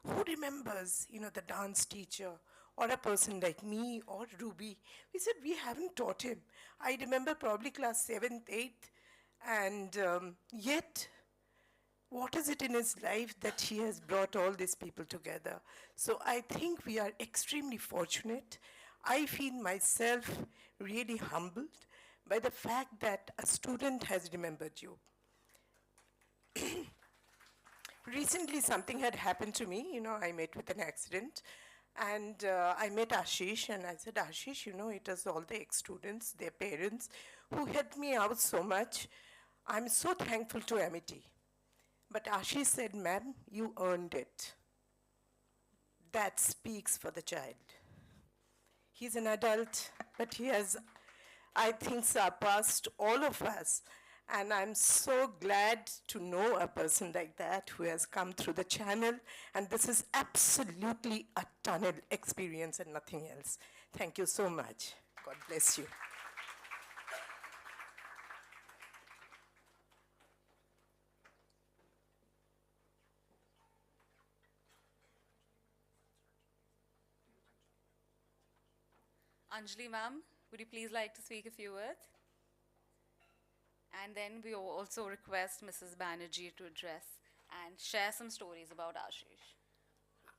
Who remembers, you know, the dance teacher or a person like me or Ruby? We said we haven't taught him. I remember probably class 7th, 8th, and yet what is it in his life that he has brought all these people together? So I think we are extremely fortunate. I feel myself really humbled by the fact that a student has remembered you. Recently, something had happened to me. You know, I met with an accident, and I met Ashish, and I said, Ashish, you know, it was all the ex-students, their parents, who helped me out so much. I'm so thankful to Amity. But Ashish said, ma'am, you earned it. That speaks for the child. He's an adult, but he has, I think, surpassed all of us. And I'm so glad to know a person like that who has come through the channel. And this is absolutely a tunnel experience and nothing else. Thank you so much. God bless you. Anjali ma'am, would you please like to speak a few words? And then we also request Mrs. Banerjee to address and share some stories about Ashish.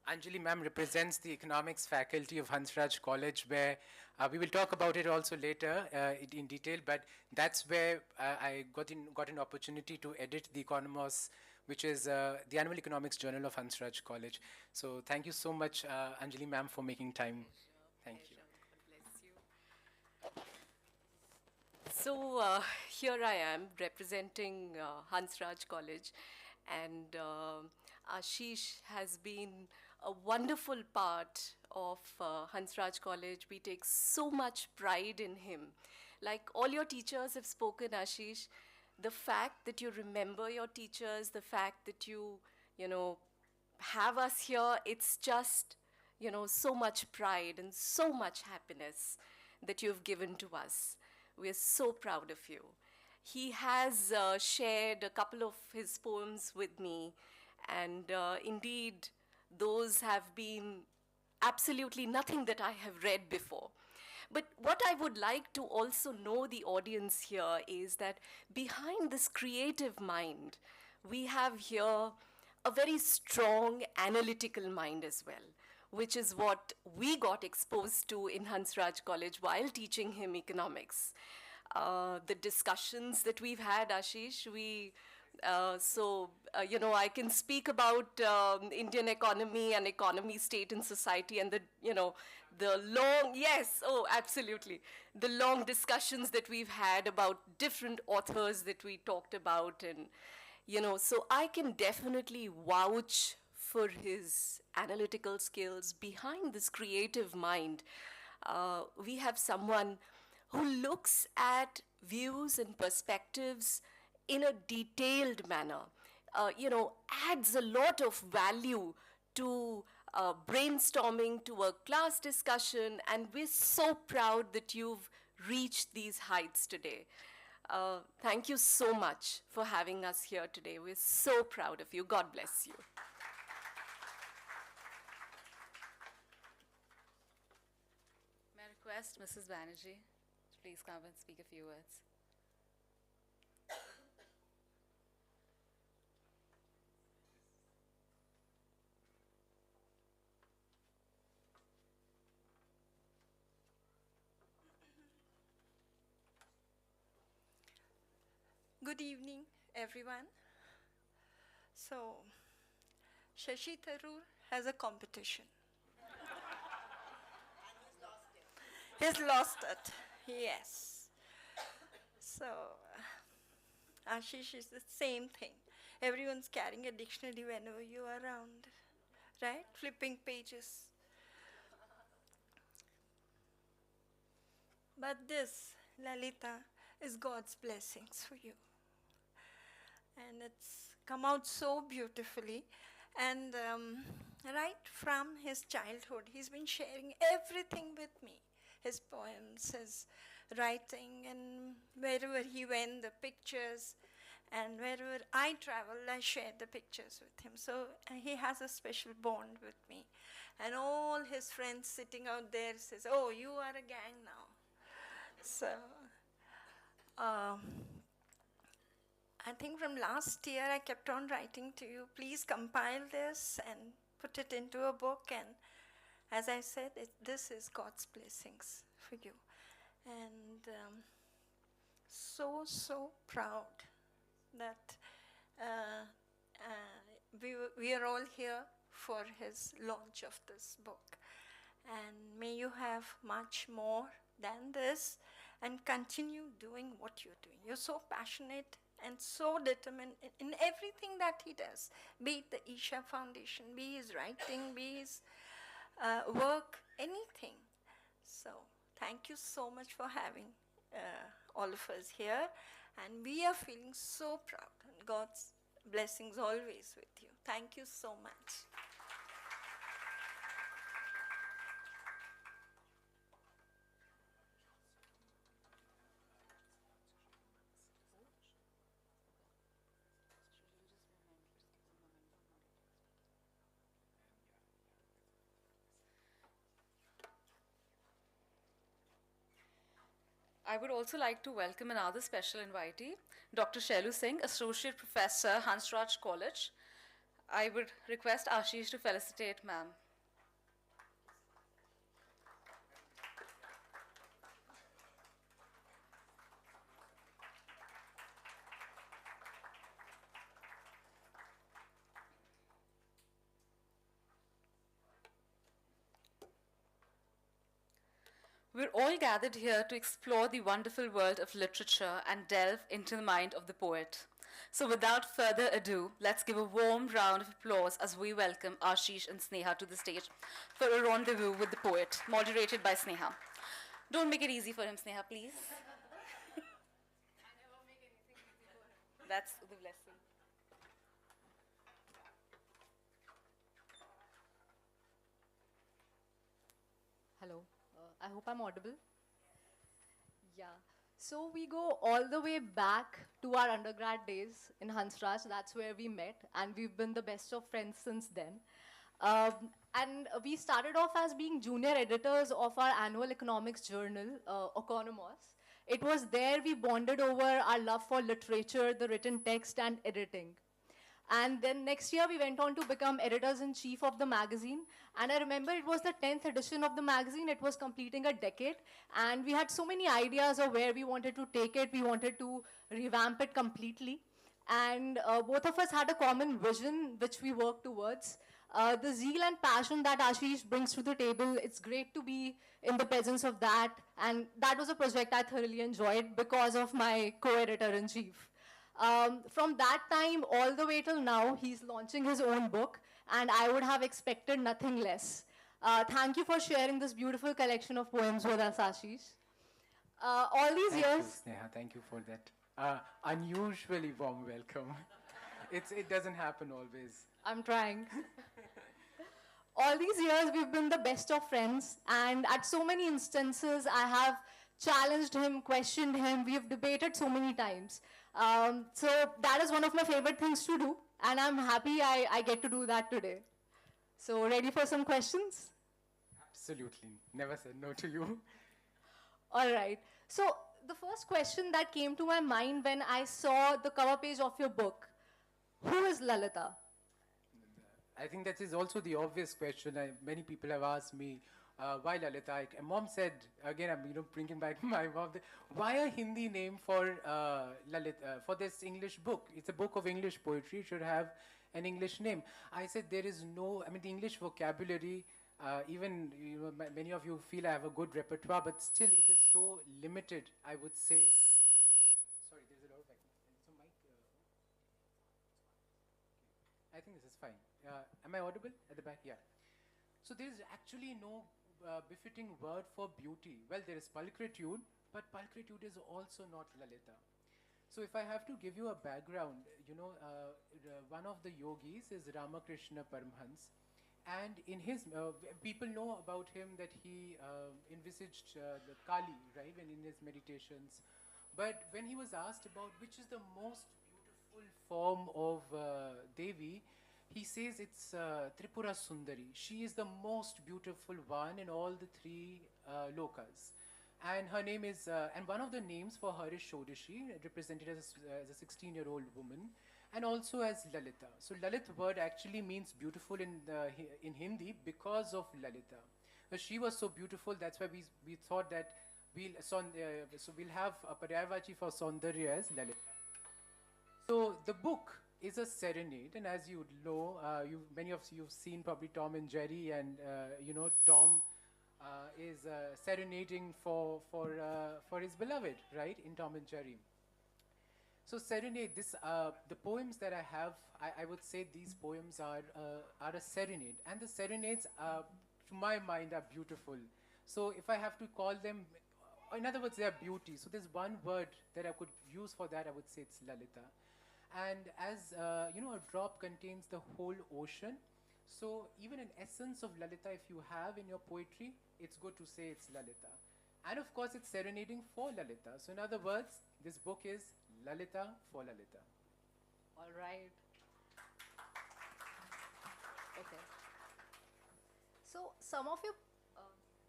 Anjali ma'am represents the economics faculty of Hansraj College, where we will talk about it also later in detail, but that's where I got an opportunity to edit the Economos which is the Annual Economics Journal of Hansraj College. So thank you so much, Anjali ma'am, for making time. Thank you. So here I am representing Hansraj College, and Ashish has been a wonderful part of Hansraj College. We take so much pride in him. Like all your teachers have spoken, Ashish, the fact that you remember your teachers, the fact that you know, have us here, it's just, so much pride and so much happiness that you've given to us. We're so proud of you. He has shared a couple of his poems with me, and indeed, those have been absolutely nothing that I have read before. But what I would like to also know the audience here is that behind this creative mind, we have here a very strong analytical mind as well, which is what we got exposed to in Hansraj College while teaching him economics. The discussions that we've had, Ashish, I can speak about Indian economy and economy, state and society, and the long, yes, oh, absolutely, the long discussions that we've had about different authors that we talked about, and so I can definitely vouch for his analytical skills behind this creative mind. We have someone who looks at views and perspectives in a detailed manner, adds a lot of value to brainstorming, to a class discussion, and we're so proud that you've reached these heights today. Thank you so much for having us here today. We're so proud of you. God bless you. May I request Mrs. Banerjee to please come and speak a few words? Good evening, everyone. So, Shashi Tharoor has a competition. He's lost it, yes. So, Ashish is the same thing. Everyone's carrying a dictionary whenever you are around, right? Flipping pages. But this, Lalita, is God's blessings for you. And it's come out so beautifully. And right from his childhood, he's been sharing everything with me. His poems, his writing, and wherever he went, the pictures. And wherever I traveled, I shared the pictures with him. So he has a special bond with me. And all his friends sitting out there says, oh, you are a gang now. So I think from last year I kept on writing to you, please compile this and put it into a book. And as I said, this is God's blessings for you. And so proud that we are all here for his launch of this book. And may you have much more than this and continue doing what you're doing. You're so passionate and so determined in everything that he does, be it the Isha Foundation, be his writing, be his work, anything. So thank you so much for having all of us here. And we are feeling so proud, and God's blessings always with you. Thank you so much. I would also like to welcome another special invitee, Dr. Shailu Singh, Associate Professor, Hansraj College. I would request Ashish to felicitate ma'am. We're all gathered here to explore the wonderful world of literature and delve into the mind of the poet. So, without further ado, let's give a warm round of applause as we welcome Ashish and Sneha to the stage for a rendezvous with the poet, moderated by Sneha. Don't make it easy for him, Sneha, please. That's the blessing. Hello, I hope I'm audible. Yeah. So we go all the way back to our undergrad days in Hansraj. That's where we met, and we've been the best of friends since then. And we started off as being junior editors of our annual economics journal, Economos. It was there we bonded over our love for literature, the written text, and editing. And then next year, we went on to become editors-in-chief of the magazine. And I remember it was the 10th edition of the magazine. It was completing a decade. And we had so many ideas of where we wanted to take it. We wanted to revamp it completely. And both of us had a common vision, which we worked towards. The zeal and passion that Ashish brings to the table, it's great to be in the presence of that. And that was a project I thoroughly enjoyed because of my co-editor-in-chief. From that time all the way till now, he's launching his own book, and I would have expected nothing less. Thank you for sharing this beautiful collection of poems with us, Ashish. All these Thank years, you, Sneha. Thank you for that unusually warm welcome. It doesn't happen always. I'm trying. All these years, we've been the best of friends, and at so many instances, I have challenged him, questioned him, we have debated so many times. So that is one of my favorite things to do, and I'm happy I get to do that today. So ready for some questions? Absolutely. Never said no to you. All right. So the first question that came to my mind when I saw the cover page of your book, who is Lalita? I think that is also the obvious question. Many people have asked me, why Lalita? Mom said, again, I'm bringing back my mom. Why a Hindi name for Lalita, for this English book? It's a book of English poetry. It should have an English name. I said there is no, the English vocabulary, even many of you feel I have a good repertoire, but still it is so limited, I would say. Sorry, there's a lot of background. So mic, I think this is fine. Am I audible at the back? Yeah. So there is actually no befitting word for beauty. Well, there is pulchritude, but pulchritude is also not Lalita. So if I have to give you a background, one of the yogis is Ramakrishna Paramhans. And in his, people know about him that he envisaged the Kali, right, when in his meditations. But when he was asked about which is the most beautiful form of Devi, he says it's Tripura Sundari. She is the most beautiful one in all the three lokas. And her name is, and one of the names for her is Shodashi, represented as a 16-year-old woman, and also as Lalita. So Lalit word actually means beautiful in Hindi because of Lalita. So she was so beautiful, that's why we thought that so we'll have a Paryavachi for Saundarya as Lalita. So the book is a serenade, and as you know, many of you have seen probably Tom and Jerry, and Tom is serenading for his beloved, right, in Tom and Jerry. So serenade, the poems that I have, I would say these poems are a serenade, and the serenades, to my mind, are beautiful. So if I have to call them, in other words, they are beauty. So there's one word that I could use for that, I would say it's Lalita. And as a drop contains the whole ocean, so even an essence of Lalita, if you have in your poetry, it's good to say it's Lalita. And of course, it's serenading for Lalita. So in other words, this book is Lalita for Lalita. All right. Okay. So some of your,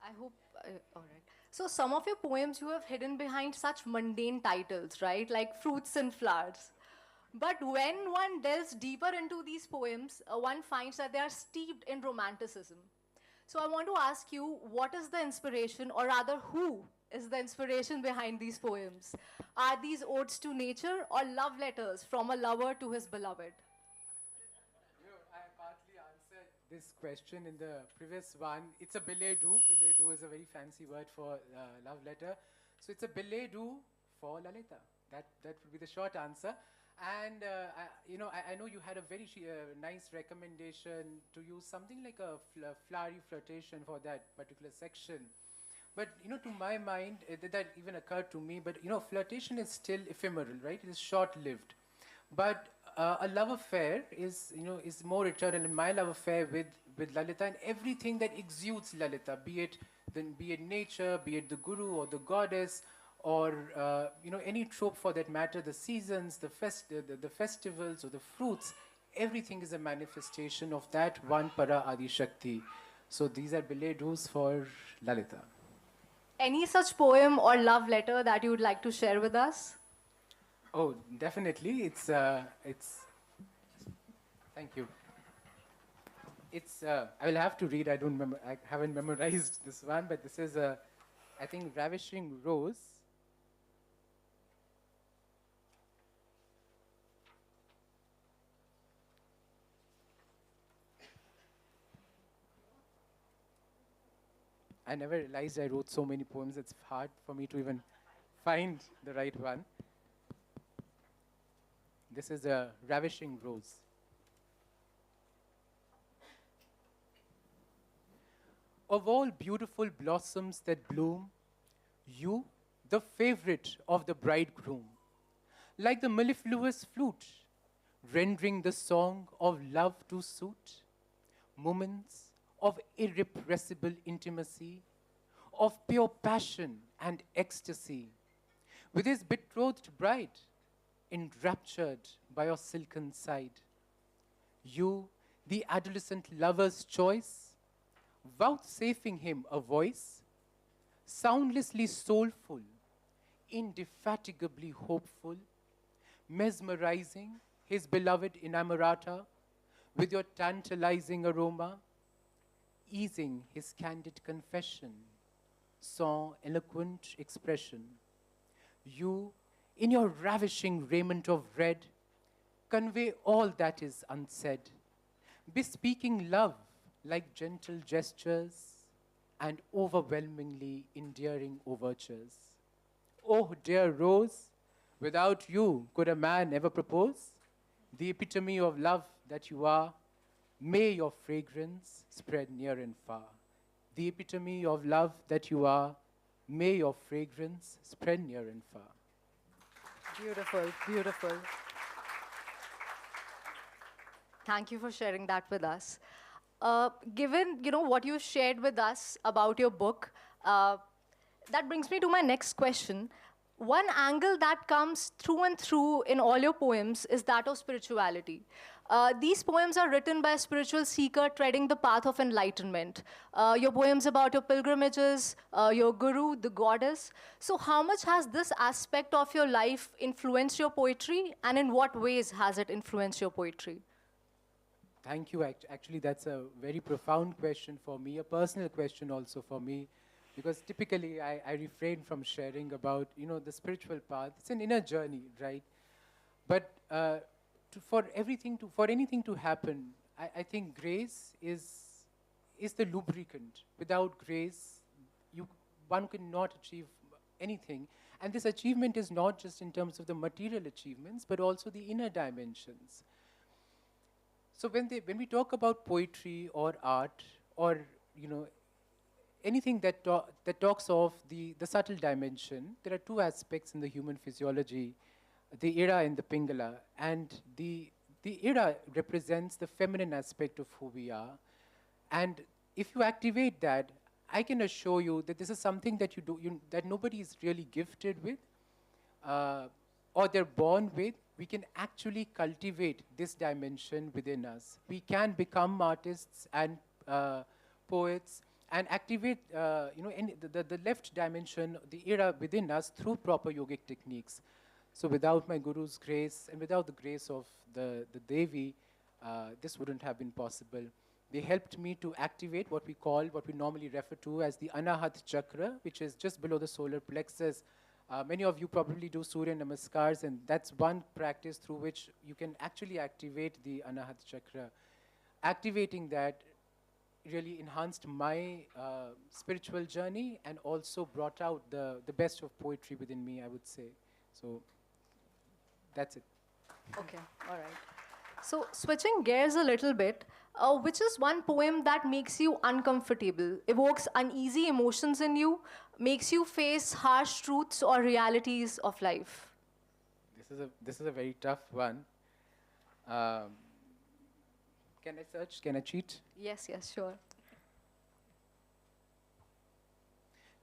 I hope, all right. So some of your poems you have hidden behind such mundane titles, right? Like Fruits and Flowers. But when one delves deeper into these poems, one finds that they are steeped in romanticism. So I want to ask you, what is the inspiration, or rather, who is the inspiration behind these poems? Are these odes to nature or love letters from a lover to his beloved? I partly answered this question in the previous one. It's a billet doux. Billet doux is a very fancy word for love letter. So it's a billet doux for Lalita. That would be the short answer. And I know you had a very nice recommendation to use something like a flowery flirtation for that particular section. But to my mind, that even occurred to me. But flirtation is still ephemeral, right? It is short-lived. But a love affair is more eternal. And my love affair with Lalita and everything that exudes Lalita, be it nature, be it the guru or the goddess, or any trope for that matter, the seasons, the festivals or the fruits, everything is a manifestation of that one Para Adi Shakti. So these are billet doux for Lalita. Any such poem or love letter that you would like to share with us? Oh, definitely. It's. Thank you. It's. I will have to read. I don't remember. I haven't memorized this one, but this is a, I think, ravishing rose. I never realized I wrote so many poems. It's hard for me to even find the right one. This is a ravishing rose. Of all beautiful blossoms that bloom, you, the favorite of the bridegroom, like the mellifluous flute, rendering the song of love to suit, moments of irrepressible intimacy, of pure passion and ecstasy, with his betrothed bride, enraptured by your silken side. You, the adolescent lover's choice, vouchsafing him a voice, soundlessly soulful, indefatigably hopeful, mesmerizing his beloved inamorata with your tantalizing aroma, easing his candid confession, sans eloquent expression. You, in your ravishing raiment of red, convey all that is unsaid, bespeaking love like gentle gestures and overwhelmingly endearing overtures. Oh, dear rose, without you could a man ever propose? The epitome of love that you are, may your fragrance spread near and far. The epitome of love that you are, may your fragrance spread near and far. Beautiful, beautiful. Thank you for sharing that with us. Given what you shared with us about your book, that brings me to my next question. One angle that comes through and through in all your poems is that of spirituality. These poems are written by a spiritual seeker treading the path of enlightenment. Your poems about your pilgrimages, your guru, the goddess. So how much has this aspect of your life influenced your poetry, and in what ways has it influenced your poetry? Thank you. Actually, that's a very profound question for me, a personal question also for me, because typically I refrain from sharing about, the spiritual path. It's an inner journey, right? But for anything to happen, I think grace is the lubricant. Without grace, one cannot achieve anything. And this achievement is not just in terms of the material achievements, but also the inner dimensions. So when we talk about poetry or art or anything that talks of the subtle dimension, there are two aspects in the human physiology: the ira and the pingala. And the ira represents the feminine aspect of who we are. And if you activate that, I can assure you that this is something that that nobody is really gifted with, or they're born with. We can actually cultivate this dimension within us. We can become artists and poets and activate the left dimension, the era within us through proper yogic techniques. So without my guru's grace and without the grace of the Devi, this wouldn't have been possible. They helped me to activate what we normally refer to as the Anahat Chakra, which is just below the solar plexus. Many of you probably do Surya Namaskars, and that's one practice through which you can actually activate the Anahat Chakra. Activating that really enhanced my spiritual journey and also brought out the best of poetry within me, I would say. So that's it. Okay, all right. So, switching gears a little bit, which is one poem that makes you uncomfortable, evokes uneasy emotions in you, makes you face harsh truths or realities of life? This is a very tough one. Um, can I search? Can I cheat? Yes, yes, sure.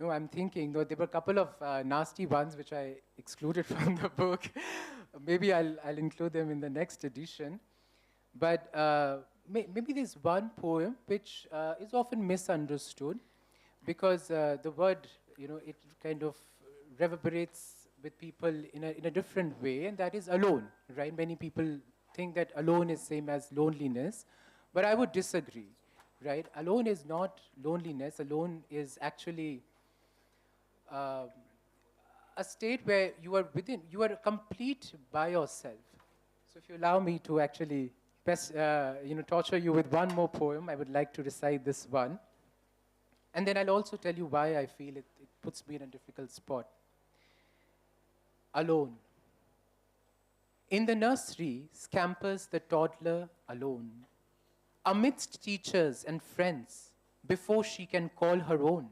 No, I'm thinking, though, there were a couple of nasty ones which I excluded from the book. Maybe I'll include them in the next edition. But maybe there's one poem which is often misunderstood because the word, it kind of reverberates with people in a different way, and that is alone, right? Many people think that alone is same as loneliness, but I would disagree, right? Alone is not loneliness. Alone is actually a state where you are complete by yourself. So if you allow me to actually torture you with one more poem, I would like to recite this one. And then I'll also tell you why I feel it puts me in a difficult spot. Alone. In the nursery scampers the toddler alone, amidst teachers and friends, before she can call her own.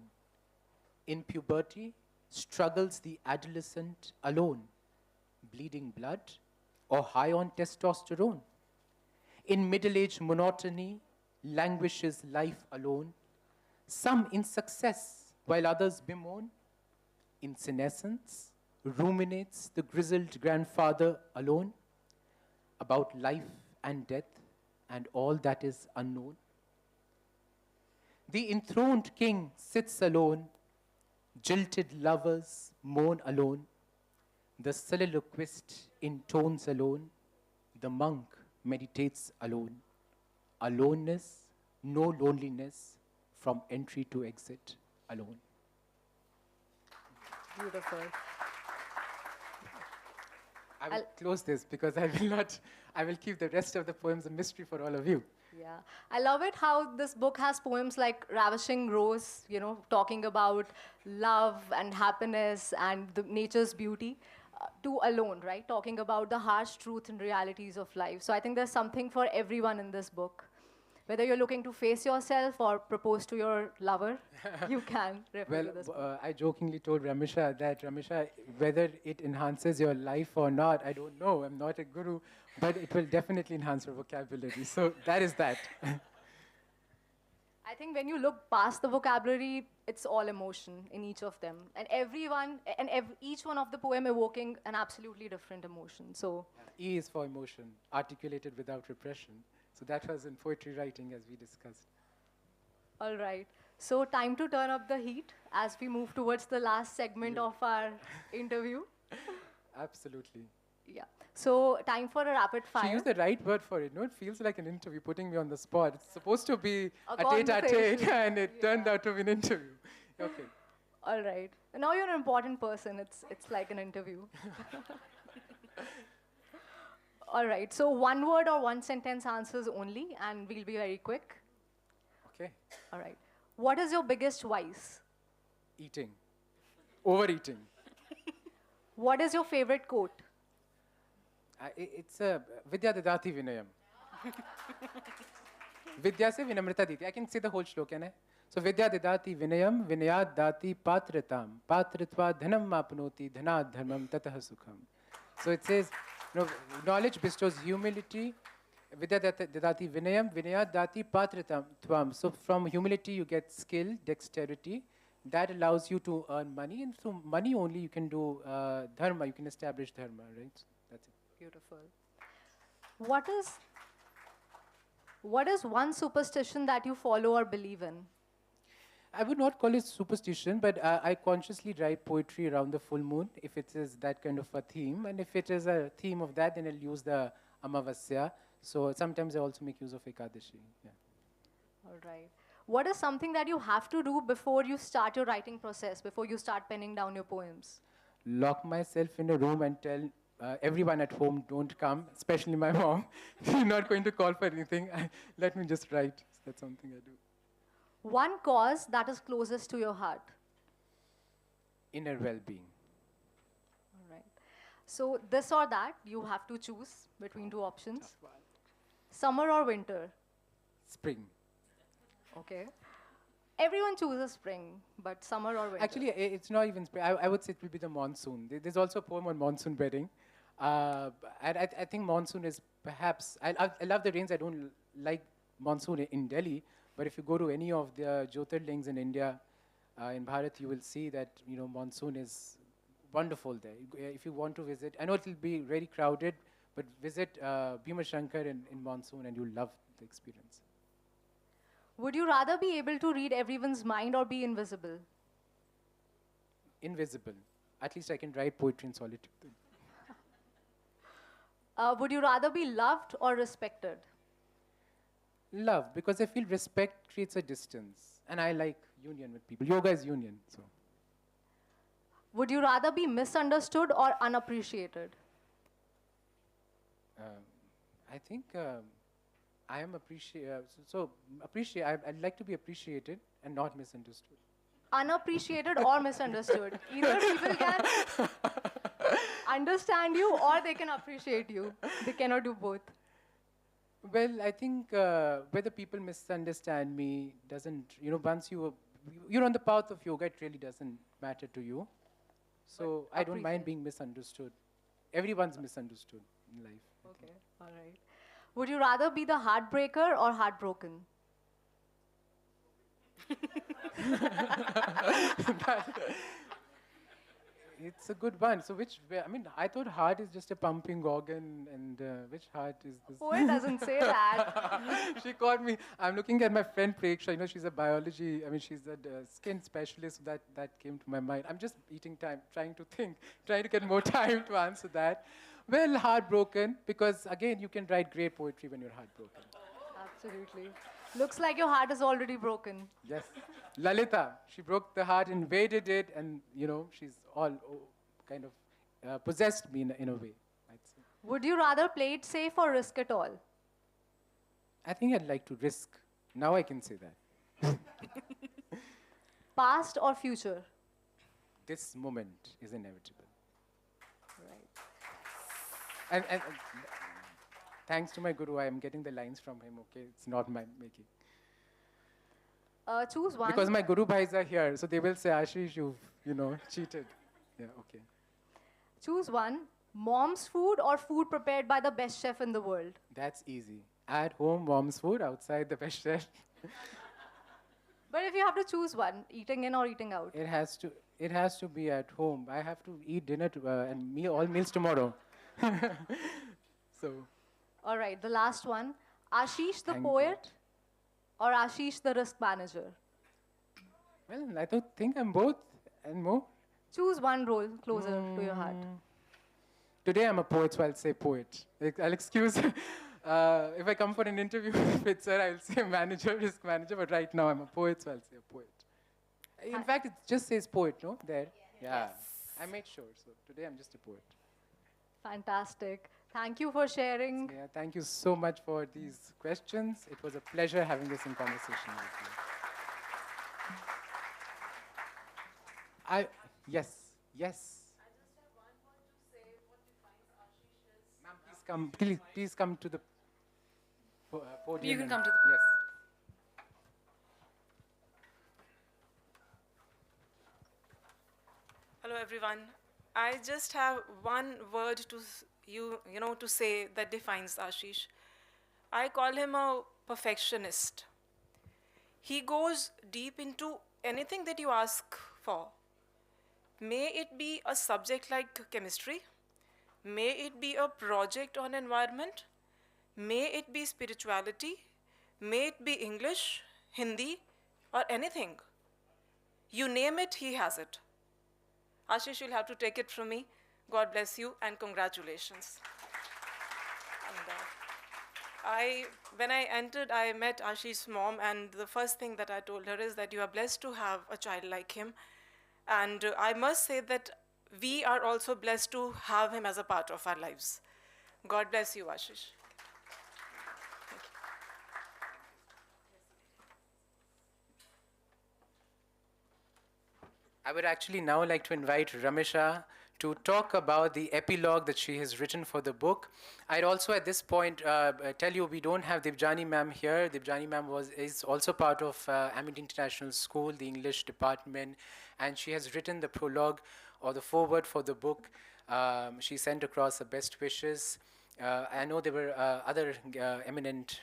In puberty, struggles the adolescent alone, bleeding blood or high on testosterone. In middle-age monotony, languishes life alone, some in success while others bemoan. In senescence, ruminates the grizzled grandfather alone about life and death and all that is unknown. The enthroned king sits alone, jilted lovers mourn alone, the soliloquist intones alone, the monk meditates alone. Aloneness, no loneliness, from entry to exit alone. Beautiful. I will close this because I will keep the rest of the poems a mystery for all of you. Yeah, I love it how this book has poems like Ravishing Rose, talking about love and happiness and the nature's beauty, to Alone, right, talking about the harsh truth and realities of life. So I think there's something for everyone in this book. Whether you're looking to face yourself or propose to your lover, you can refer to this book. I jokingly told Ramisha that, whether it enhances your life or not, I don't know. I'm not a guru, but it will definitely enhance your vocabulary. So that is that. I think when you look past the vocabulary, it's all emotion in each of them. And each one of the poem evoking an absolutely different emotion. So E is for emotion, articulated without repression. So that was in poetry writing, as we discussed. all right. So time to turn up the heat as we move towards the last segment of our interview. Absolutely. Yeah. So time for a rapid fire. She used the right word for it. No, it feels like an interview, putting me on the spot. It's supposed to be A a tete-a-tete, conversation. and it turned out to be an interview. Okay. All right. Now you're an important person. It's like an interview. All right. So one word or one sentence answers only, and we'll be very quick. Okay. All right. What is your biggest vice? Eating. Overeating. What is your favorite quote? It's a Vidya Dadati Vinayam. Vidya se vinamrita diti. I can say the whole shloka, can I? So Vidya Dadati Vinayam, Vinayad Dati Patritam, Patritva Dhanam Apnoti, Dhanad Dharmam Tatah Sukham. So it says, knowledge bestows humility. Vidya Dadati Vinayam, Vinayad Dati Patritam Tvam. So from humility you get skill, dexterity. That allows you to earn money, and through money only you can do dharma, you can establish dharma, right? That's it. Beautiful. What is one superstition that you follow or believe in? I would not call it superstition, but I consciously write poetry around the full moon, if it is that kind of a theme. And if it is a theme of that, then I'll use the Amavasya. So sometimes I also make use of Ekadashi. Yeah. All right. What is something that you have to do before you start your writing process, before you start penning down your poems? Lock myself in a room and tell everyone at home, don't come, especially my mom. You're not going to call for anything. Let me just write. So that's something I do. One cause that is closest to your heart. Inner well-being. All right. So this or that, you have to choose between two options. Summer or winter? Spring. Okay. Everyone chooses spring, but summer or winter? Actually, it's not even spring. I would say it will be the monsoon. There's also a poem on monsoon wedding. And I think monsoon is perhaps, I love the rains. I don't like monsoon in Delhi, but if you go to any of the Jyotirlings in India, in Bharat, you will see that, monsoon is wonderful there. If you want to visit, I know it will be very crowded, but visit Bhima Shankar in monsoon and you'll love the experience. Would you rather be able to read everyone's mind or be invisible? Invisible. At least I can write poetry in solitude. Would you rather be loved or respected? Love, because I feel respect creates a distance. And I like union with people. Yoga is union, so. Would you rather be misunderstood or unappreciated? I think I am I'd like to be appreciated and not misunderstood. Unappreciated or misunderstood. Either people can understand you or they can appreciate you. They cannot do both. Well, I think whether people misunderstand me doesn't, once you're on the path of yoga, it really doesn't matter to you. So I don't mind being misunderstood. Everyone's misunderstood in life. Okay, all right. Would you rather be the heartbreaker or heartbroken? It's a good one. So I thought heart is just a pumping organ, and which heart is this? Poet doesn't say that. She caught me. I'm looking at my friend Preksha. She's a biology, she's a skin specialist. That came to my mind. I'm just eating time, trying to think, trying to get more time to answer that. Well, heartbroken, because again, you can write great poetry when you're heartbroken. Absolutely. Looks like your heart is already broken. Yes. Lalita, she broke the heart, invaded it, and, she's all kind of possessed me in a way, I'd say. Would you rather play it safe or risk it all? I think I'd like to risk. Now I can say that. Past or future? This moment is inevitable. Right. And thanks to my guru, I am getting the lines from him, okay? It's not my making. Choose one. Because my guru bhais are here, so they will say, Ashish, you've, cheated. Yeah, okay. Choose one. Mom's food or food prepared by the best chef in the world? That's easy. At home, mom's food. Outside, the best chef. But if you have to choose one, eating in or eating out? It has to be at home. I have to eat dinner and all meals tomorrow. So. All right, the last one. Ashish the poet or Ashish the risk manager? Well, I don't think I'm both and more. Choose one role closer to your heart. Today I'm a poet, so I'll say poet. I'll excuse. If I come for an interview with sir, I'll say manager, risk manager. But right now I'm a poet, so I'll say a poet. In fact, it just says poet, no? There. Yeah. Yes. I made sure. So today I'm just a poet. Fantastic. Thank you for sharing. Yeah, thank you so much for these questions. It was a pleasure having this in conversation with you. Yes. I just have one word to say what defines Ashish is. Ma'am, please come to the podium. You can come to the Yes. Hello, everyone. I just have one word to to say that defines Ashish. I call him a perfectionist. He goes deep into anything that you ask for. May it be a subject like chemistry, may it be a project on environment, may it be spirituality, may it be English, Hindi, or anything. You name it, he has it. Ashish, you'll have to take it from me. God bless you and congratulations. And when I entered, I met Ashish's mom, and the first thing that I told her is that you are blessed to have a child like him. And I must say that we are also blessed to have him as a part of our lives. God bless you, Ashish. Thank you. I would actually now like to invite Ramesha to talk about the epilogue that she has written for the book. I'd also at this point tell you we don't have Dibjani ma'am here. Dibjani ma'am is also part of Amity International School, the English department, and she has written the prologue or the foreword for the book. She sent across her best wishes. I know there were other eminent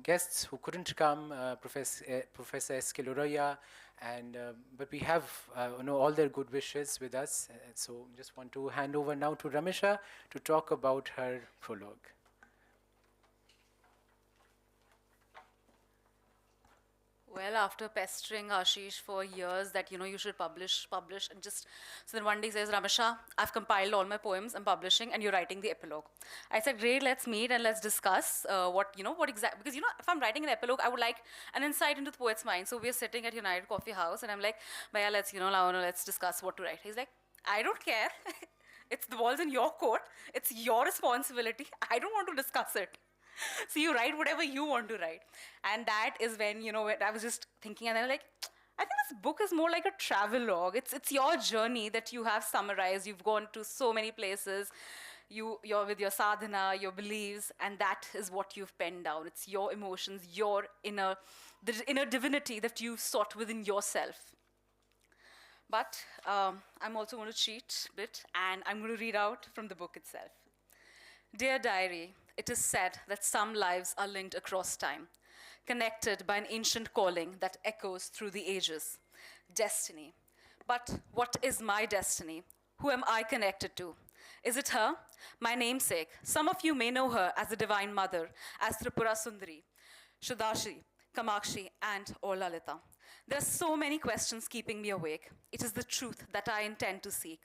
guests who couldn't come, Professor Esquiloroya, and but we have all their good wishes with us. So just want to hand over now to Ramesha to talk about her prologue. Well, after pestering Ashish for years that, you should publish, and just, so then one day he says, Ramasha, I've compiled all my poems, I'm publishing, and you're writing the epilogue. I said, great, let's meet and let's discuss what exactly, because, if I'm writing an epilogue, I would like an insight into the poet's mind. So we're sitting at United Coffee House, and I'm like, Bhaiya, let's discuss what to write. He's like, I don't care. It's the ball's in your court. It's your responsibility. I don't want to discuss it. So you write whatever you want to write. And that is when, when I was just thinking, and I was like, I think this book is more like a travel log. It's your journey that you have summarized. You've gone to so many places. You're with your sadhana, your beliefs, and that is what you've penned down. It's your emotions, the inner divinity that you've sought within yourself. But I'm also going to cheat a bit, and I'm going to read out from the book itself. Dear Diary, it is said that some lives are linked across time, connected by an ancient calling that echoes through the ages. Destiny. But what is my destiny? Who am I connected to? Is it her? My namesake. Some of you may know her as the Divine Mother, as Tripura Sundari, Shudashi, Kamakshi, and or Lalita. There are so many questions keeping me awake. It is the truth that I intend to seek.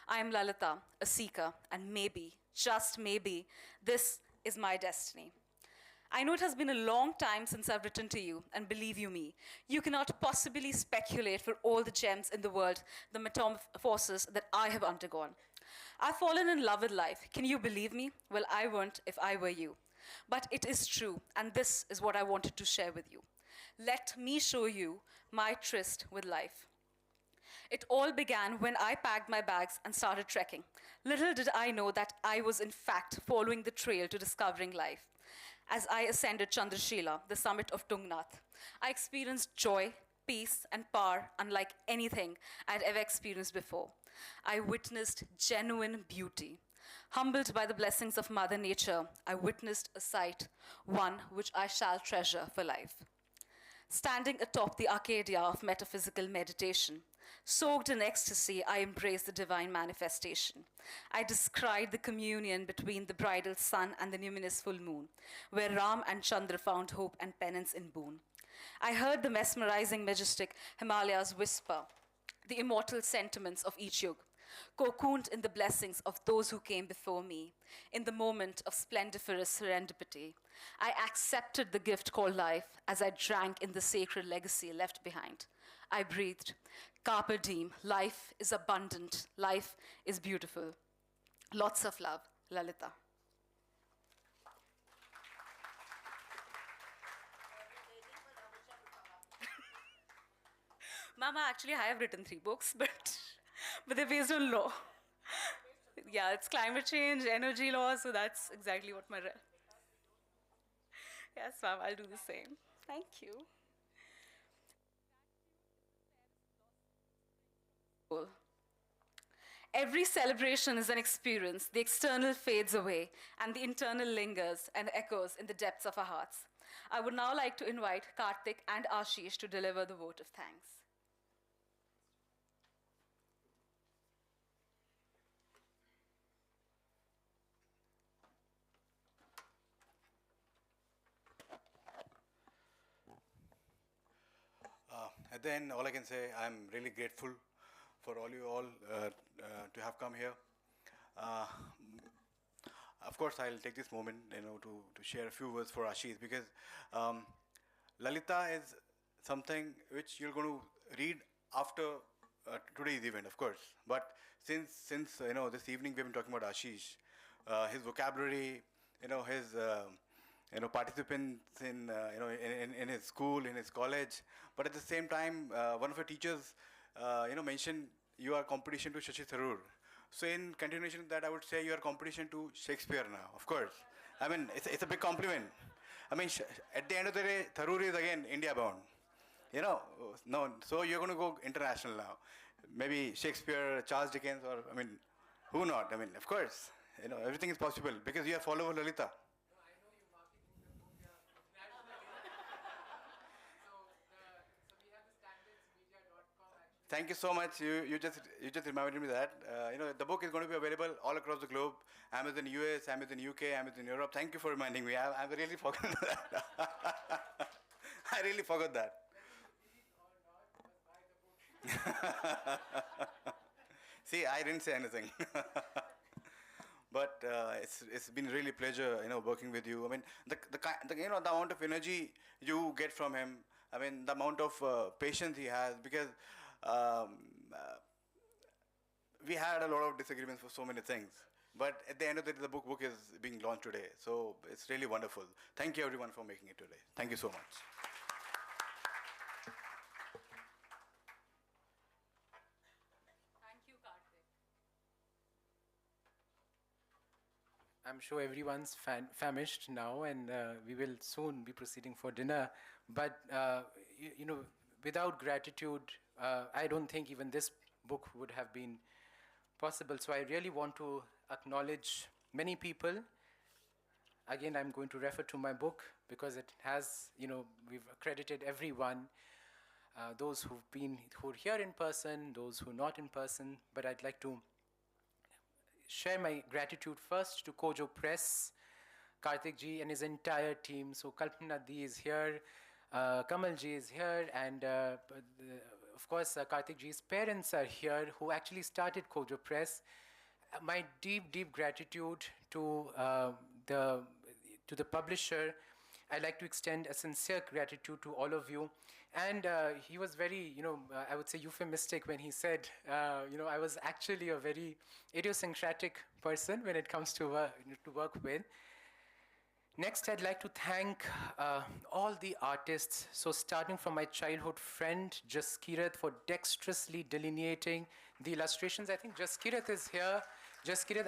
I am Lalita, a seeker, and maybe, just maybe, this is my destiny. I know it has been a long time since I've written to you, and believe you me, you cannot possibly speculate for all the gems in the world, the metamorphoses that I have undergone. I've fallen in love with life. Can you believe me? Well, I won't if I were you. But it is true, and this is what I wanted to share with you. Let me show you my tryst with life. It all began when I packed my bags and started trekking. Little did I know that I was in fact following the trail to discovering life. As I ascended Chandrashila, the summit of Tungnath, I experienced joy, peace, and power unlike anything I'd ever experienced before. I witnessed genuine beauty. Humbled by the blessings of Mother Nature, I witnessed a sight, one which I shall treasure for life. Standing atop the Arcadia of metaphysical meditation, soaked in ecstasy, I embraced the divine manifestation. I descried the communion between the bridal sun and the numinous full moon, where Ram and Chandra found hope and penance in boon. I heard the mesmerizing, majestic Himalayas whisper the immortal sentiments of each yug, cocooned in the blessings of those who came before me. In the moment of splendiferous serendipity, I accepted the gift called life as I drank in the sacred legacy left behind. I breathed, Carpe diem, life is abundant, life is beautiful. Lots of love, Lalita. Mama, actually, I have written 3 books, but they're based on law. Yeah, it's climate change, energy law, so that's exactly what my... Yes, ma'am, I'll do the same. Thank you. Every celebration is an experience. The external fades away, and the internal lingers and echoes in the depths of our hearts. I would now like to invite Karthik and Ashish to deliver the vote of thanks. At the end, all I can say, I'm really grateful for all you all to have come here. Of course, I'll take this moment, to share a few words for Ashish, because Lalita is something which you're going to read after today's event, of course. But since this evening we've been talking about Ashish, his vocabulary, his participants in his school, in his college, but at the same time, one of your teachers mentioned your competition to Shashi Tharoor. So in continuation of that, I would say your competition to Shakespeare now, of course. I mean, it's a big compliment. I mean, at the end of the day, Tharoor is again India bound. No, so you're going to go international now. Maybe Shakespeare, Charles Dickens, or I mean, who not? I mean, of course, everything is possible because you are follower Lalita. Thank you so much. You just reminded me that the book is going to be available all across the globe. Amazon US, Amazon UK, Amazon Europe. Thank you for reminding me. I really forgot that. I really forgot that. See, I didn't say anything. But it's been really pleasure, working with you. I mean, the amount of energy you get from him. I mean, the amount of patience he has, because um, uh, we had a lot of disagreements for so many things. But at the end of the day, the book is being launched today. So it's really wonderful. Thank you, everyone, for making it today. Thank you so much. Thank you, Karthik. I'm sure everyone's famished now, and we will soon be proceeding for dinner. But without gratitude, I don't think even this book would have been possible. So I really want to acknowledge many people. Again, I'm going to refer to my book because it has, we've accredited everyone. Those who are here in person, those who are not in person. But I'd like to share my gratitude first to Kojo Press, Karthik ji and his entire team. So Kalpana Di is here, Kamal ji is here, and of course Karthik ji's parents are here, who actually started Kojo Press. My deep, deep gratitude to the publisher. I'd like to extend a sincere gratitude to all of you. And he was very, I would say euphemistic when he said, I was actually a very idiosyncratic person when it comes to work with. Next, I'd like to thank all the artists. So starting from my childhood friend, Jaskirat, for dexterously delineating the illustrations. I think Jaskirat is here. Jaskirat,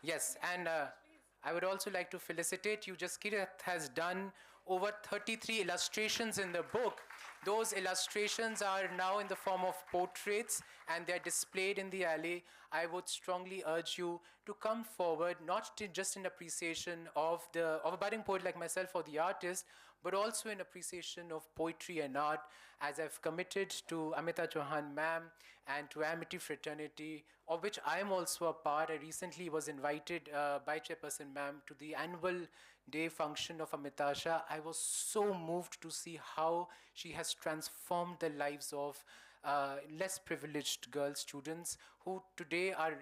yes, and I would also like to felicitate you. Jaskirat has done over 33 illustrations in the book. Those illustrations are now in the form of portraits, and they're displayed in the alley. I would strongly urge you to come forward, not just in appreciation of a budding poet like myself or the artist, but also in appreciation of poetry and art, as I've committed to Amita Chauhan ma'am and to Amity Fraternity, of which I am also a part. I recently was invited by Chairperson ma'am to the annual day function of Amitasha. I was so moved to see how she has transformed the lives of less privileged girl students who today are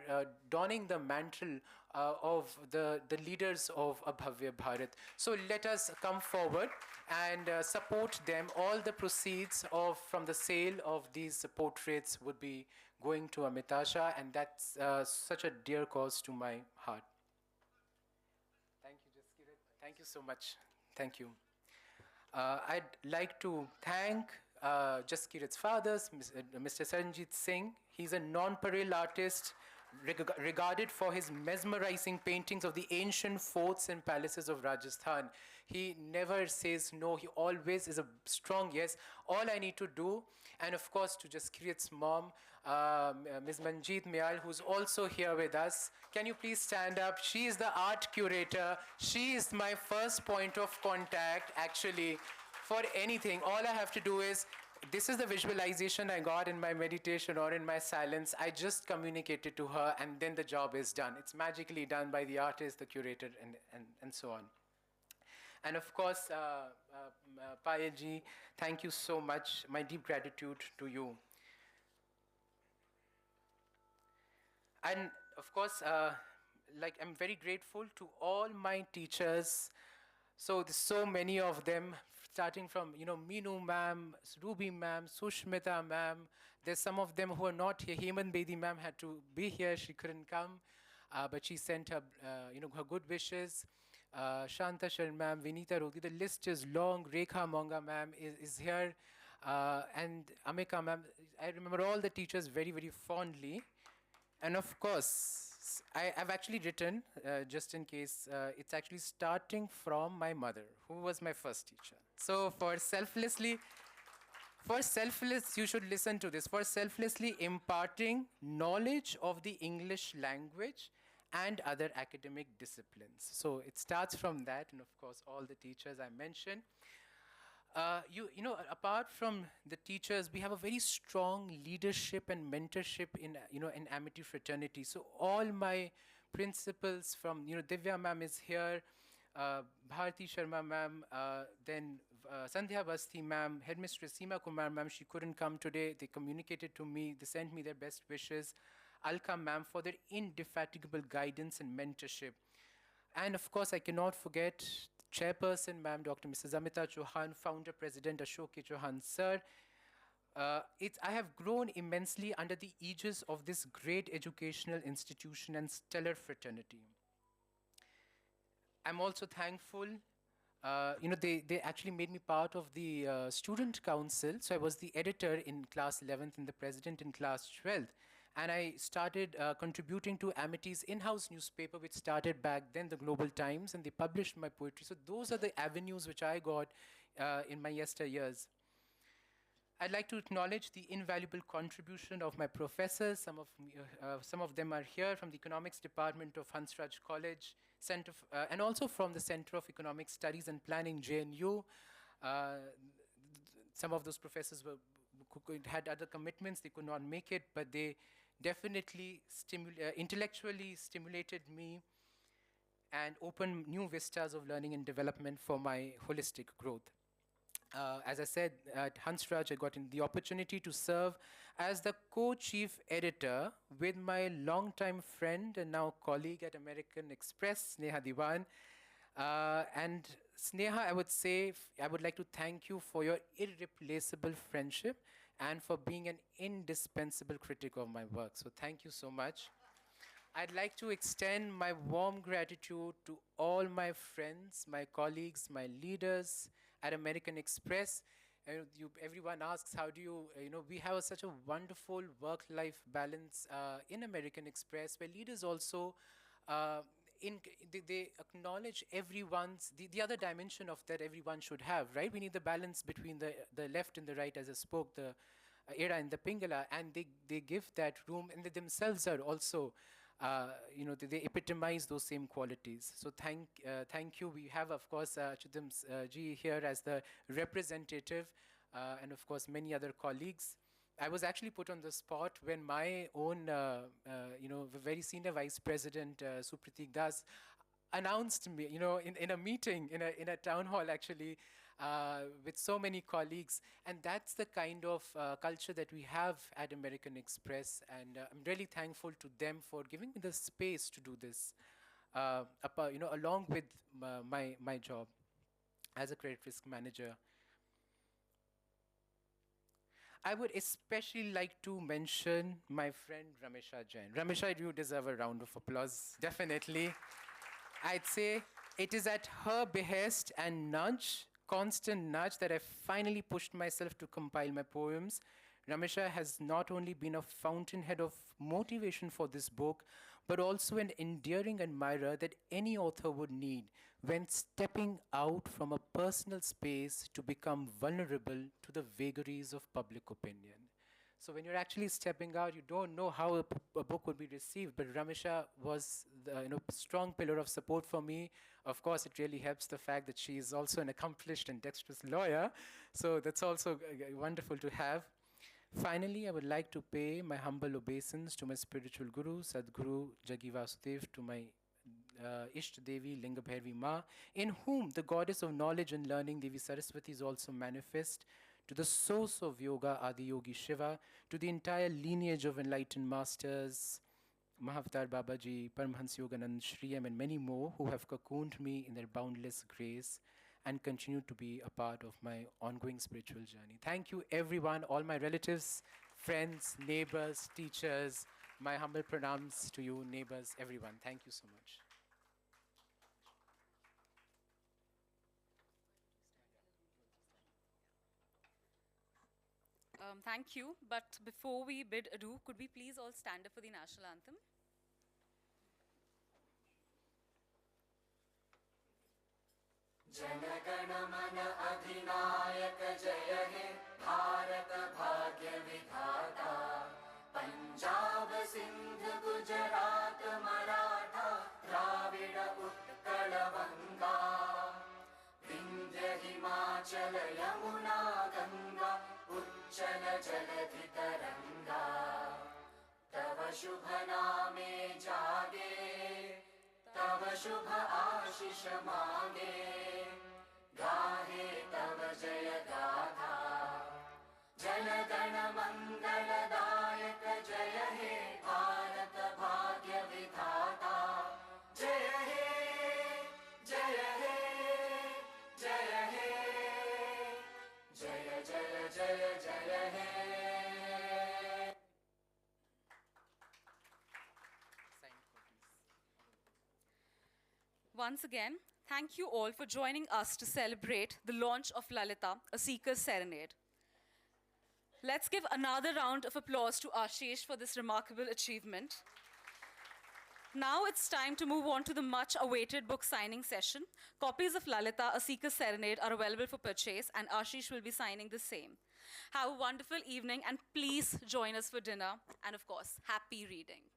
donning the mantle of the leaders of Abhavya Bharat. So let us come forward and support them. All the proceeds from the sale of these portraits would be going to Amitasha, and that's such a dear cause to my heart. Thank you, Jaskirat. Thank you so much. Thank you. I'd like to thank Jaskirat's father, Mr. Saranjit Singh. He's a non-parade artist regarded for his mesmerizing paintings of the ancient forts and palaces of Rajasthan. He never says no. He always is a strong yes. All I need to do, and of course to Jaskirat's mom, Ms. Manjeet Myal, who's also here with us. Can you please stand up? She is the art curator. She is my first point of contact, actually, for anything. All I have to do is, this is the visualization I got in my meditation or in my silence. I just communicate it to her, and then the job is done. It's magically done by the artist, the curator, and so on. And of course, Payal ji, thank you so much. My deep gratitude to you. And of course, I'm very grateful to all my teachers. So there's so many of them, starting from Meenu ma'am, Ruby ma'am, Sushmita ma'am. There's some of them who are not here. Heman Bedi ma'am had to be here. She couldn't come, but she sent her her good wishes. Shanta Sharan ma'am, Vinita Rodi. The list is long. Rekha Monga ma'am is here. And Amika ma'am, I remember all the teachers very, very fondly. And of course, I've actually written, just in case, it's actually starting from my mother, who was my first teacher. So you should listen to this. For selflessly imparting knowledge of the English language and other academic disciplines. So it starts from that, and of course, all the teachers I mentioned. Apart from the teachers, we have a very strong leadership and mentorship in Amity fraternity. So all my principals from, Divya ma'am is here, Bharti Sharma ma'am, then Sandhya Basti ma'am, Headmistress Seema Kumar ma'am, she couldn't come today. They communicated to me, they sent me their best wishes. Alka ma'am for their indefatigable guidance and mentorship. And of course, I cannot forget Chairperson, ma'am, Dr. Mrs. Amita Chauhan, Founder, President Ashok K. Chauhan, sir. I have grown immensely under the aegis of this great educational institution and stellar fraternity. I'm also thankful. They actually made me part of the student council. So I was the editor in class 11th and the president in class 12th. And I started contributing to Amity's in-house newspaper, which started back then, the Global Times, and they published my poetry. So those are the avenues which I got in my yesteryears. I'd like to acknowledge the invaluable contribution of my professors. Some of them are here from the Economics Department of Hansraj College, and also from the Center of Economic Studies and Planning, JNU. Some of those professors had other commitments, they could not make it, but they definitely intellectually stimulated me and opened new vistas of learning and development for my holistic growth. As I said, at Hansraj, I got the opportunity to serve as the co-chief editor with my longtime friend and now colleague at American Express, Sneha Diwan. And Sneha, I would like to thank you for your irreplaceable friendship and for being an indispensable critic of my work. So thank you so much. I'd like to extend my warm gratitude to all my friends, my colleagues, my leaders at American Express. Everyone asks, how do you, we have such a wonderful work-life balance in American Express, where leaders also, they acknowledge everyone's, the other dimension of that everyone should have, right? We need the balance between the left and the right, as I spoke, the Era and the Pingala, and they give that room, and they themselves are also, they epitomize those same qualities. So thank you. We have, of course, Chudam ji here as the representative, and of course, many other colleagues. I was actually put on the spot when my own, very senior vice president, Supratik Das, announced me, in a meeting, in a town hall, actually, with so many colleagues. And that's the kind of culture that we have at American Express. And I'm really thankful to them for giving me the space to do this, along with my job as a credit risk manager. I would especially like to mention my friend Ramesha Jain. Ramesha, you deserve a round of applause, definitely. I'd say it is at her behest and constant nudge, that I finally pushed myself to compile my poems. Ramesha has not only been a fountainhead of motivation for this book, but also an endearing admirer that any author would need when stepping out from a personal space to become vulnerable to the vagaries of public opinion. So when you're actually stepping out, you don't know how a book would be received, but Ramesha was the strong pillar of support for me. Of course, it really helps the fact that she is also an accomplished and dexterous lawyer, so that's also wonderful to have. Finally, I would like to pay my humble obeisance to my spiritual guru, Sadguru Jagi Vasudev, to my Ishta Devi Lingabhairavi Ma, in whom the goddess of knowledge and learning, Devi Saraswati, is also manifest, to the source of yoga, Adi Yogi Shiva, to the entire lineage of enlightened masters, Mahavatar Babaji, Paramhans Yoganand, Shriyam, and many more who have cocooned me in their boundless grace and continue to be a part of my ongoing spiritual journey. Thank you, everyone, all my relatives, friends, neighbors, teachers. My humble pranams to you, neighbors, everyone. Thank you so much. Thank you. But before we bid adieu, could we please all stand up for the national anthem? Jana Gana Mana अधिनायक जय हे भारत भाग्य विधाता पंजाब सिंध गुजरात मराठा द्राविड उत्कल बंगा विंध्य हिमाचल यमुना गंगा उच्चल जलधि तरंगा तव शुभ नामे जागे तव शुभ आशीष मांगे गाहे तव जय गाथा जनगण मंगलदायक जय हे भारत भाग्य विधाता जय हे जय हे जय हे जय जय जय जय हे Once again, thank you all for joining us to celebrate the launch of Lalita, A Seeker's Serenade. Let's give another round of applause to Ashish for this remarkable achievement. Now it's time to move on to the much-awaited book signing session. Copies of Lalita, A Seeker's Serenade are available for purchase, and Ashish will be signing the same. Have a wonderful evening, and please join us for dinner. And of course, happy reading.